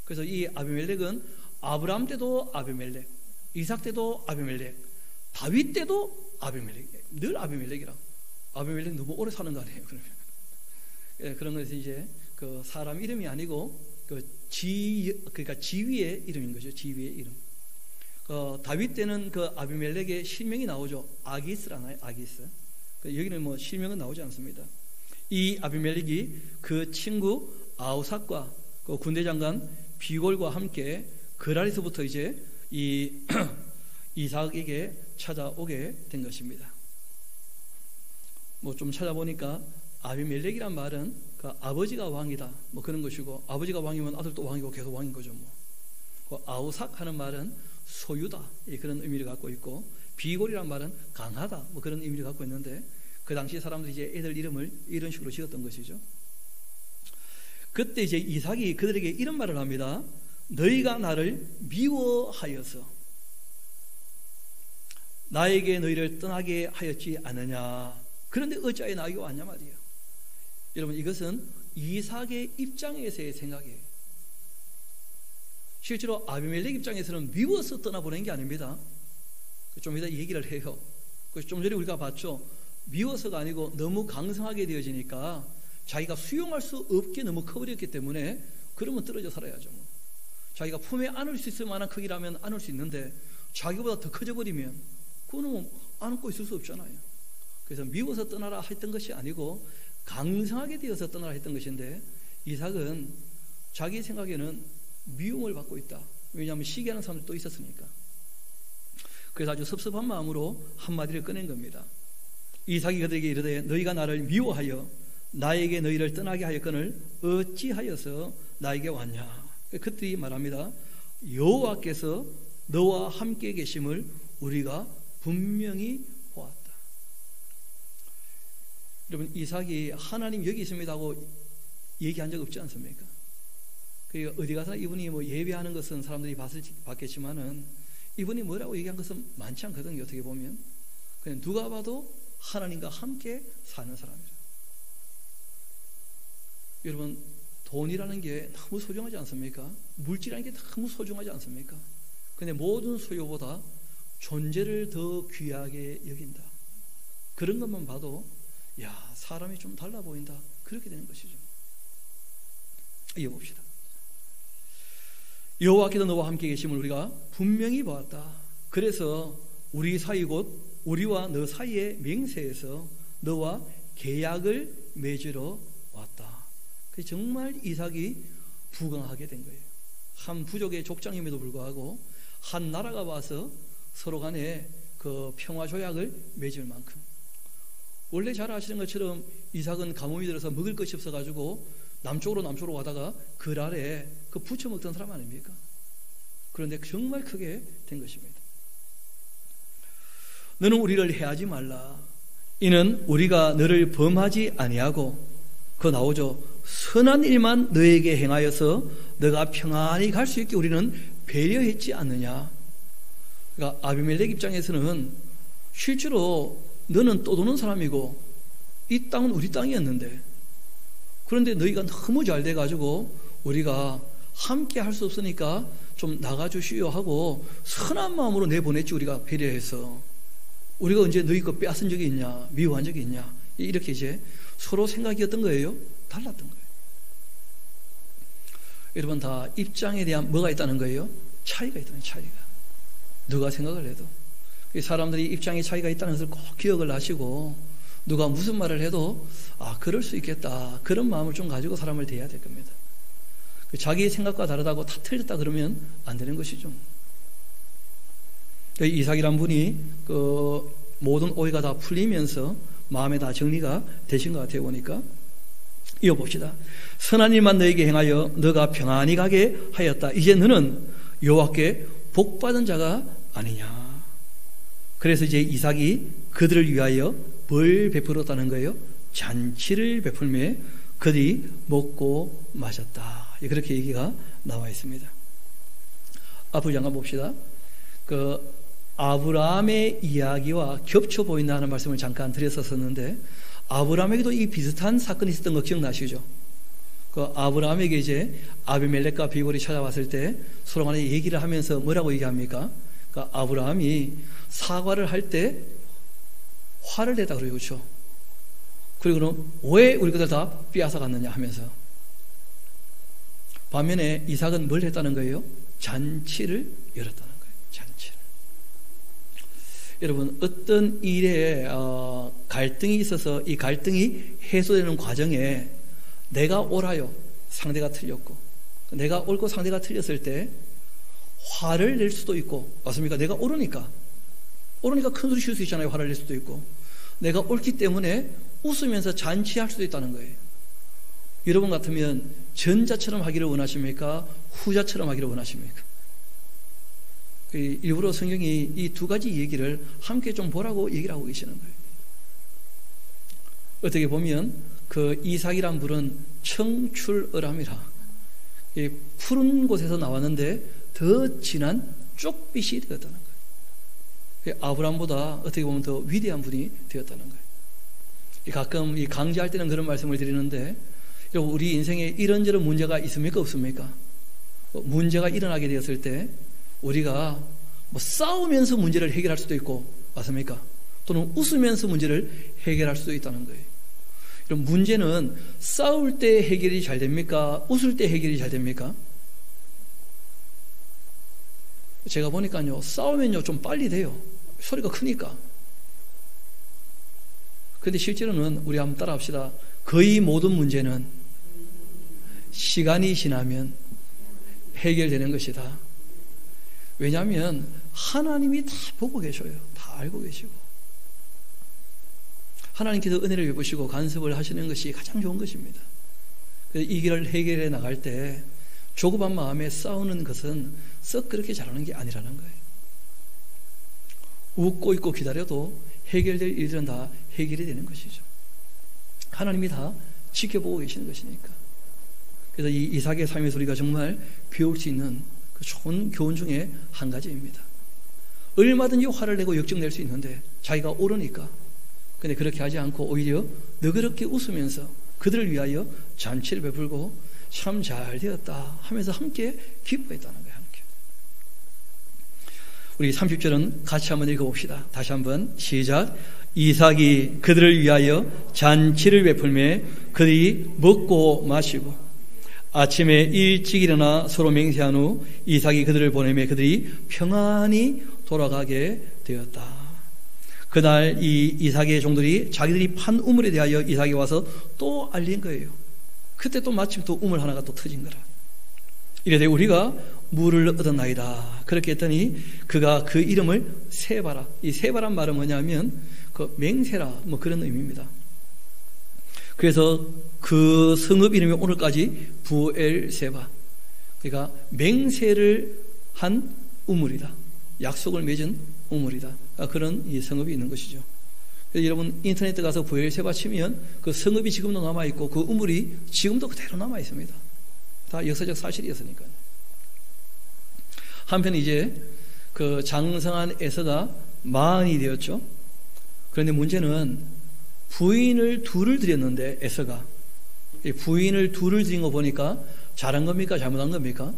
그래서 이 아비멜렉은 아브라함 때도 아비멜렉, 이삭 때도 아비멜렉, 다윗 때도 아비멜렉, 늘 아비멜렉이라. 아비멜렉 너무 오래 사는 거 아니에요, 그러면? 예, 그런 것이 이제 그 사람 이름이 아니고 그러니까 지위의 이름인 거죠. 지위의 이름. 다윗 때는 그 아비멜렉의 실명이 나오죠. 아기스라나요? 아기스. 여기는 뭐 실명은 나오지 않습니다. 이 아비멜렉이 그 친구 아우삭과 그 군대 장관 비골과 함께 그랄에서부터 이제 이 이삭에게 찾아오게 된 것입니다. 뭐 좀 찾아보니까 아비멜렉이란 말은 그 아버지가 왕이다 뭐 그런 것이고, 아버지가 왕이면 아들도 왕이고 계속 왕인 거죠. 뭐 그 아우삭 하는 말은 소유다 그런 의미를 갖고 있고, 비골이란 말은 강하다 뭐 그런 의미를 갖고 있는데, 그 당시 사람들이 이제 애들 이름을 이런 식으로 지었던 것이죠. 그때 이제 이삭이 그들에게 이런 말을 합니다. 너희가 나를 미워하여서 나에게 너희를 떠나게 하였지 않느냐. 그런데 어찌하여 나에게 왔냐 말이에요. 여러분, 이것은 이삭의 입장에서의 생각이에요. 실제로 아비멜렉 입장에서는 미워서 떠나보낸 게 아닙니다. 좀 이따 얘기를 해요. 좀 전에 우리가 봤죠. 미워서가 아니고 너무 강성하게 되어지니까 자기가 수용할 수 없게 너무 커버렸기 때문에, 그러면 떨어져 살아야죠. 뭐. 자기가 품에 안을 수 있을 만한 크기라면 안을 수 있는데 자기보다 더 커져버리면 그거는 뭐 안고 있을 수 없잖아요. 그래서 미워서 떠나라 했던 것이 아니고 강성하게 되어서 떠나라 했던 것인데, 이삭은 자기 생각에는 미움을 받고 있다. 왜냐하면 시기하는 사람들이 또 있었으니까. 그래서 아주 섭섭한 마음으로 한마디를 꺼낸 겁니다. 이삭이 그들에게 이르되 너희가 나를 미워하여 나에게 너희를 떠나게 하였거늘 어찌하여서 나에게 왔냐. 그들이 말합니다. 여호와께서 너와 함께 계심을 우리가 분명히 보았다. 여러분, 이삭이 하나님 여기 있습니다 하고 얘기한 적 없지 않습니까? 그러니까 어디 가서 이분이 뭐 예배하는 것은 사람들이 봤겠지만은 이분이 뭐라고 얘기한 것은 많지 않거든요. 어떻게 보면 그냥 누가 봐도 하나님과 함께 사는 사람이죠. 여러분, 돈이라는 게 너무 소중하지 않습니까? 물질이라는 게 너무 소중하지 않습니까? 근데 모든 소유보다 존재를 더 귀하게 여긴다. 그런 것만 봐도 야, 사람이 좀 달라 보인다. 그렇게 되는 것이죠. 이어봅시다. 여호와께서 너와 함께 계심을 우리가 분명히 보았다. 그래서 우리 사이 곧 우리와 너 사이의 맹세에서 너와 계약을 맺으러 왔다. 정말 이삭이 부강하게 된 거예요. 한 부족의 족장임에도 불구하고 한 나라가 와서 서로 간에 그 평화 조약을 맺을 만큼. 원래 잘 아시는 것처럼 이삭은 가뭄이 들어서 먹을 것이 없어가지고 남쪽으로 가다가 그 아래 그 부쳐 먹던 사람 아닙니까? 그런데 정말 크게 된 것입니다. 너는 우리를 해하지 말라. 이는 우리가 너를 범하지 아니하고, 그거 나오죠. 선한 일만 너에게 행하여서 너가 평안히 갈 수 있게 우리는 배려했지 않느냐. 그러니까 아비멜렉 입장에서는 실제로 너는 떠도는 사람이고 이 땅은 우리 땅이었는데, 그런데 너희가 너무 잘 돼가지고 우리가 함께 할 수 없으니까 좀 나가주시오 하고 선한 마음으로 내보냈지. 우리가 배려해서. 우리가 언제 너희 거 빼앗은 적이 있냐, 미워한 적이 있냐. 이렇게 이제 서로 생각이 어떤 거예요? 달랐던 거예요. 여러분, 다 입장에 대한 뭐가 있다는 거예요? 차이가 있다는, 차이가. 누가 생각을 해도 사람들이 입장에 차이가 있다는 것을 꼭 기억을 하시고, 누가 무슨 말을 해도 그럴 수 있겠다, 그런 마음을 좀 가지고 사람을 대해야 될 겁니다. 자기 생각과 다르다고 다 틀렸다 그러면 안 되는 것이죠. 이삭이란 분이 그 모든 오해가 다 풀리면서 마음에 다 정리가 되신 것 같아요. 보니까 이어봅시다. 선한 일만 너에게 행하여 너가 평안히 가게 하였다. 이제 너는 여호와께 복받은 자가 아니냐. 그래서 이제 이삭이 그들을 위하여 뭘 베풀었다는 거예요? 잔치를 베풀매 그들이 먹고 마셨다. 그렇게 얘기가 나와 있습니다. 앞으로 잠깐 봅시다. 그 아브라함의 이야기와 겹쳐 보인다는 말씀을 잠깐 드렸었는데, 아브라함에게도 이 비슷한 사건이 있었던 거 기억나시죠? 그 아브라함에게 이제 아비멜렉과 비골이 찾아왔을 때 서로 간에 얘기를 하면서 뭐라고 얘기합니까? 그 아브라함이 사과를 할 때 화를 냈다 그래요. 그렇죠? 그리고 그럼 왜 우리 그들 다 빼앗아 갔느냐 하면서, 반면에 이삭은 뭘 했다는 거예요? 잔치를 열었다는 거예요. 잔치를. 여러분, 어떤 일에 갈등이 있어서 이 갈등이 해소되는 과정에 내가 옳아요, 상대가 틀렸고, 내가 옳고 상대가 틀렸을 때 화를 낼 수도 있고, 맞습니까? 내가 옳으니까 큰 소리 칠 수 있잖아요. 화를 낼 수도 있고, 내가 옳기 때문에 웃으면서 잔치할 수도 있다는 거예요. 여러분 같으면 전자처럼 하기를 원하십니까? 후자처럼 하기를 원하십니까? 일부러 성경이 이 두 가지 얘기를 함께 좀 보라고 얘기를 하고 계시는 거예요. 어떻게 보면 그 이삭이란 불은 청출어람이라, 푸른 곳에서 나왔는데 더 진한 쪽빛이 되었다는 거예요. 아브라함보다 어떻게 보면 더 위대한 분이 되었다는 거예요. 가끔 이 강좌할 때는 그런 말씀을 드리는데, 우리 인생에 이런저런 문제가 있습니까? 없습니까? 문제가 일어나게 되었을 때 우리가 싸우면서 문제를 해결할 수도 있고, 맞습니까? 또는 웃으면서 문제를 해결할 수도 있다는 거예요. 그럼 문제는 싸울 때 해결이 잘 됩니까? 웃을 때 해결이 잘 됩니까? 제가 보니까요, 싸우면요 좀 빨리 돼요. 소리가 크니까. 근데 실제로는 우리 한번 따라 합시다. 거의 모든 문제는 시간이 지나면 해결되는 것이다. 왜냐하면 하나님이 다 보고 계셔요. 다 알고 계시고, 하나님께서 은혜를 베푸시고 간섭을 하시는 것이 가장 좋은 것입니다. 그래서 이 길을 해결해 나갈 때 조급한 마음에 싸우는 것은 썩 그렇게 잘하는 게 아니라는 거예요. 웃고 있고 기다려도 해결될 일들은 다 해결이 되는 것이죠. 하나님이 다 지켜보고 계시는 것이니까. 그래서 이 이삭의 삶의 소리가 정말 배울 수 있는 그 좋은 교훈 중에 한 가지입니다. 얼마든지 화를 내고 역정낼 수 있는데 자기가 옳으니까, 근데 그렇게 하지 않고 오히려 너그럽게 웃으면서 그들을 위하여 잔치를 베풀고 참 잘 되었다 하면서 함께 기뻐했다는 거예요. 함께. 우리 30절은 같이 한번 읽어봅시다. 다시 한번 시작. 이삭이 그들을 위하여 잔치를 베풀매 그들이 먹고 마시고 아침에 일찍 일어나 서로 맹세한 후 이삭이 그들을 보내매 그들이 평안히 돌아가게 되었다. 그날 이 이삭의 종들이 자기들이 판 우물에 대하여 이삭이 와서 또 알린 거예요. 그때 또 마침 또 우물 하나가 또 터진 거라. 이래되 우리가 물을 얻었나이다. 그렇게 했더니 그가 그 이름을 세바라. 이 세바란 말은 뭐냐면 그 맹세라 뭐 그런 의미입니다. 그래서 그 성읍 이름이 오늘까지 부엘세바. 그러니까 맹세를 한 우물이다. 약속을 맺은 우물이다. 그런 이 성읍이 있는 것이죠. 그래서 여러분 인터넷에 가서 부엘세바 치면 그 성읍이 지금도 남아있고 그 우물이 지금도 그대로 남아있습니다. 다 역사적 사실이었으니까요. 한편 이제 그 장성한 에서가 마흔이 되었죠. 그런데 문제는 부인을 둘을 들였는데 에서가 부인을 둘을 들인 거 보니까 잘한 겁니까? 잘못한 겁니까?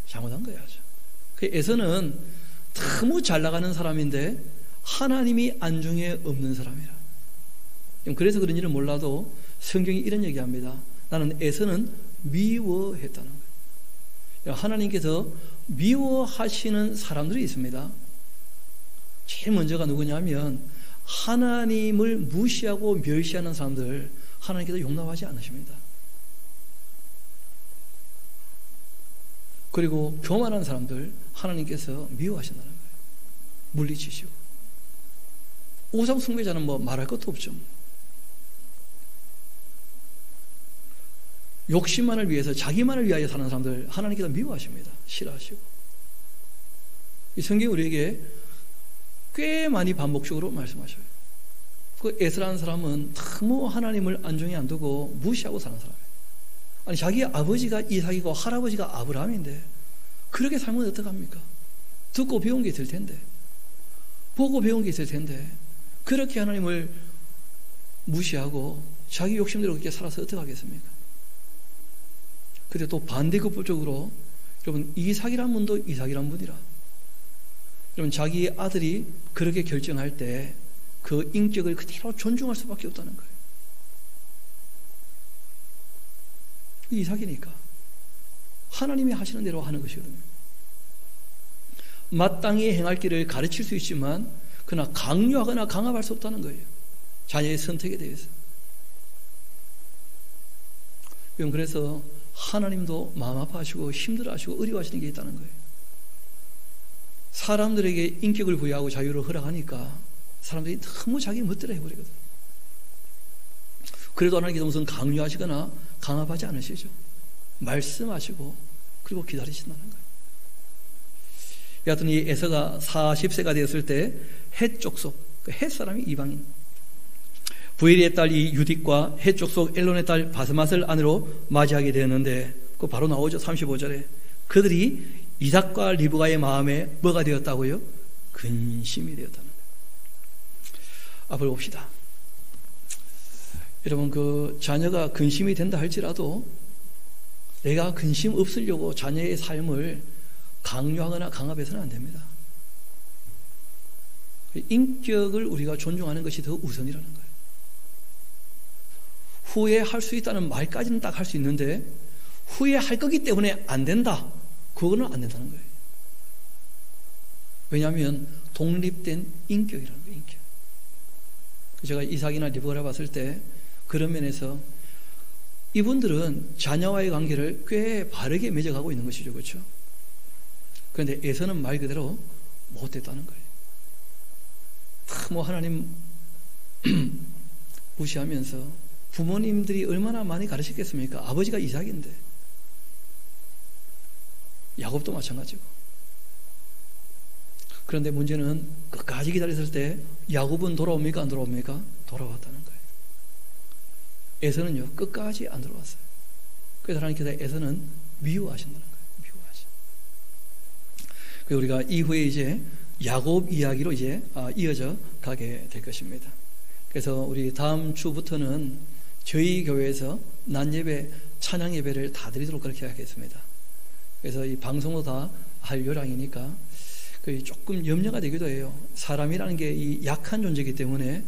잘못한 거야죠. 그 에서는 너무 잘 나가는 사람인데 하나님이 안중에 없는 사람이라. 그래서 그런지는 몰라도 성경이 이런 얘기합니다. 나는 에서는 미워했다는 거예요. 하나님께서 미워하시는 사람들이 있습니다. 제일 먼저가 누구냐면 하나님을 무시하고 멸시하는 사람들 하나님께서 용납하지 않으십니다. 그리고 교만한 사람들 하나님께서 미워하신다는 거예요. 물리치시고. 우상 숭배자는 뭐 말할 것도 없죠. 욕심만을 위해서 자기만을 위하여 사는 사람들 하나님께서 미워하십니다. 싫어하시고. 이 성경이 우리에게 꽤 많이 반복적으로 말씀하셔요. 그 에스라는 사람은 너무 하나님을 안중에 안 두고 무시하고 사는 사람이에요. 아니 자기 아버지가 이삭이고 할아버지가 아브라함인데 그렇게 살면 어떡합니까? 듣고 배운 게 있을 텐데, 보고 배운 게 있을 텐데 그렇게 하나님을 무시하고 자기 욕심대로 그렇게 살아서 어떡하겠습니까? 근데 또 반대급부적으로 여러분 이삭이란 분도 이삭이란 분이라. 여러분 자기 아들이 그렇게 결정할 때 그 인격을 그대로 존중할 수밖에 없다는 거예요. 이삭이니까 하나님이 하시는 대로 하는 것이거든요. 마땅히 행할 길을 가르칠 수 있지만 그러나 강요하거나 강압할 수 없다는 거예요. 자녀의 선택에 대해서. 그래서 하나님도 마음 아파하시고 힘들어하시고 어려워하시는 게 있다는 거예요. 사람들에게 인격을 부여하고 자유를 허락하니까 사람들이 너무 자기 멋대로 해버리거든. 그래도 하나님께서 무슨 강요하시거나 강압하지 않으시죠. 말씀하시고 그리고 기다리신다는 거예요. 여하튼 이 에서가 40세가 되었을 때 헷 족속, 헷 사람이 이방인, 부엘의 딸 이 유딕과 헷 족속 엘론의 딸 바스맛을 아내로 맞이하게 되었는데, 그 바로 나오죠. 35절에 그들이 이삭과 리브가의 마음에 뭐가 되었다고요? 근심이 되었다는 거예요. 앞을 봅시다. 여러분, 그 자녀가 근심이 된다 할지라도 내가 근심 없으려고 자녀의 삶을 강요하거나 강압해서는 안 됩니다. 인격을 우리가 존중하는 것이 더 우선이라는 거예요. 후에 할 수 있다는 말까지는 딱 할 수 있는데 후에 할 거기 때문에 안 된다, 그거는 안 된다는 거예요. 왜냐하면 독립된 인격이라는 거예요. 인격. 제가 이삭이나 리브가를 봤을 때 그런 면에서 이분들은 자녀와의 관계를 꽤 바르게 맺어가고 있는 것이죠. 그렇죠? 그런데 에서는 말 그대로 못됐다는 거예요. 뭐 하나님 무시하면서 부모님들이 얼마나 많이 가르쳤겠습니까? 아버지가 이삭인데, 야곱도 마찬가지고. 그런데 문제는 끝까지 기다렸을 때 야곱은 돌아옵니까? 안 돌아옵니까? 돌아왔다는 거예요. 에서는요, 끝까지 안 돌아왔어요. 그래서 하나님께서 에서는 미워하신다는 거예요. 미워하시. 그래서 우리가 이후에 이제 야곱 이야기로 이제 이어져 가게 될 것입니다. 그래서 우리 다음 주부터는 저희 교회에서 낮 예배, 찬양 예배를 다 드리도록 그렇게 하겠습니다. 그래서 이 방송도 다 할 요량이니까 조금 염려가 되기도 해요. 사람이라는 게 이 약한 존재이기 때문에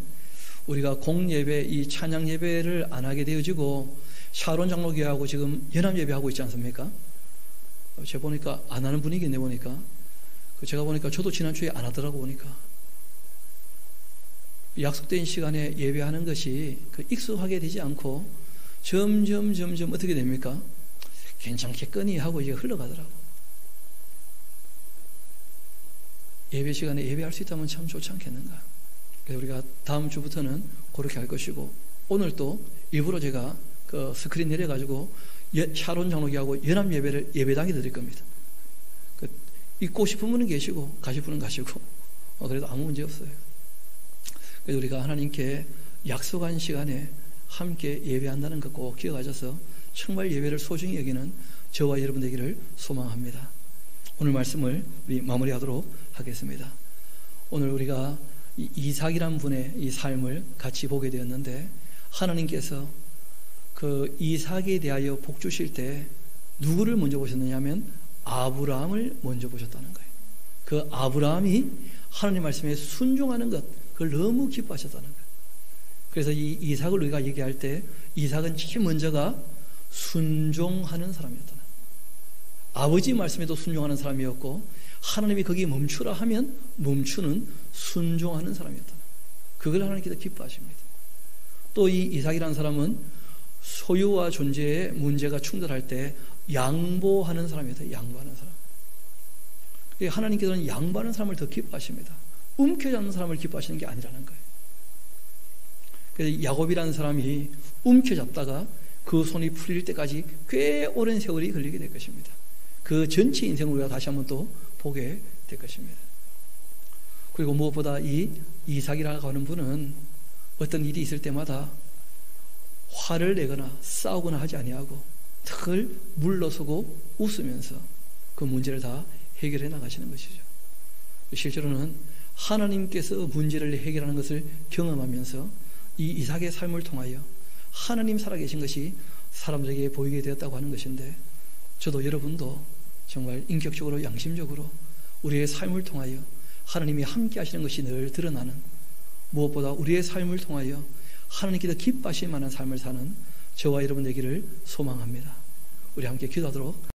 우리가 공예배, 이 찬양 예배를 안 하게 되어지고 샤론 장로교회하고 지금 연합 예배하고 있지 않습니까? 제가 보니까 안 하는 분위기인데 보니까 제가 보니까 저도 지난주에 안 하더라고. 보니까 약속된 시간에 예배하는 것이 익숙하게 되지 않고 점점 어떻게 됩니까? 괜찮겠거니 하고 이제 흘러가더라고. 예배 시간에 예배할 수 있다면 참 좋지 않겠는가. 그래서 우리가 다음 주부터는 그렇게 할 것이고, 오늘 또 일부러 제가 그 스크린 내려가지고 샤론 장로교하고 연합 예배를 예배당에 드릴 겁니다. 있고 싶은 분은 계시고 가실 분은 가시고 그래도 아무 문제 없어요. 그래서 우리가 하나님께 약속한 시간에 함께 예배한다는 것 꼭 기억하셔서 정말 예배를 소중히 여기는 저와 여러분 되기를 소망합니다. 오늘 말씀을 우리 마무리하도록 하겠습니다. 오늘 우리가 이삭이란 분의 이 삶을 같이 보게 되었는데, 하나님께서 그 이삭에 대하여 복 주실 때 누구를 먼저 보셨느냐면 아브라함을 먼저 보셨다는 거예요. 그 아브라함이 하나님 말씀에 순종하는 것, 그걸 너무 기뻐하셨다는 거예요. 그래서 이 이삭을 우리가 얘기할 때 이삭은 제일 먼저가 순종하는 사람이었다는 거예요. 아버지 말씀에도 순종하는 사람이었고, 하나님이 거기에 멈추라 하면 멈추는 순종하는 사람이었다는 거예요. 그걸 하나님께서 기뻐하십니다. 또 이 이삭이라는 사람은 소유와 존재의 문제가 충돌할 때 양보하는 사람이었다. 양보하는 사람. 하나님께서는 양보하는 사람을 더 기뻐하십니다. 움켜잡는 사람을 기뻐하시는 게 아니라는 거예요. 그래서 야곱이라는 사람이 움켜잡다가 그 손이 풀릴 때까지 꽤 오랜 세월이 걸리게 될 것입니다. 그 전체 인생을 우리가 다시 한번 또 보게 될 것입니다. 그리고 무엇보다 이 이삭이라고 하는 분은 어떤 일이 있을 때마다 화를 내거나 싸우거나 하지 아니하고 늘 물러서고 웃으면서 그 문제를 다 해결해 나가시는 것이죠. 실제로는 하나님께서 문제를 해결하는 것을 경험하면서 이 이삭의 삶을 통하여 하나님 살아계신 것이 사람들에게 보이게 되었다고 하는 것인데, 저도 여러분도 정말 인격적으로 양심적으로 우리의 삶을 통하여 하나님이 함께 하시는 것이 늘 드러나는, 무엇보다 우리의 삶을 통하여 하나님께서 기뻐하실 만한 삶을 사는 저와 여러분 되기를 소망합니다. 우리 함께 기도하도록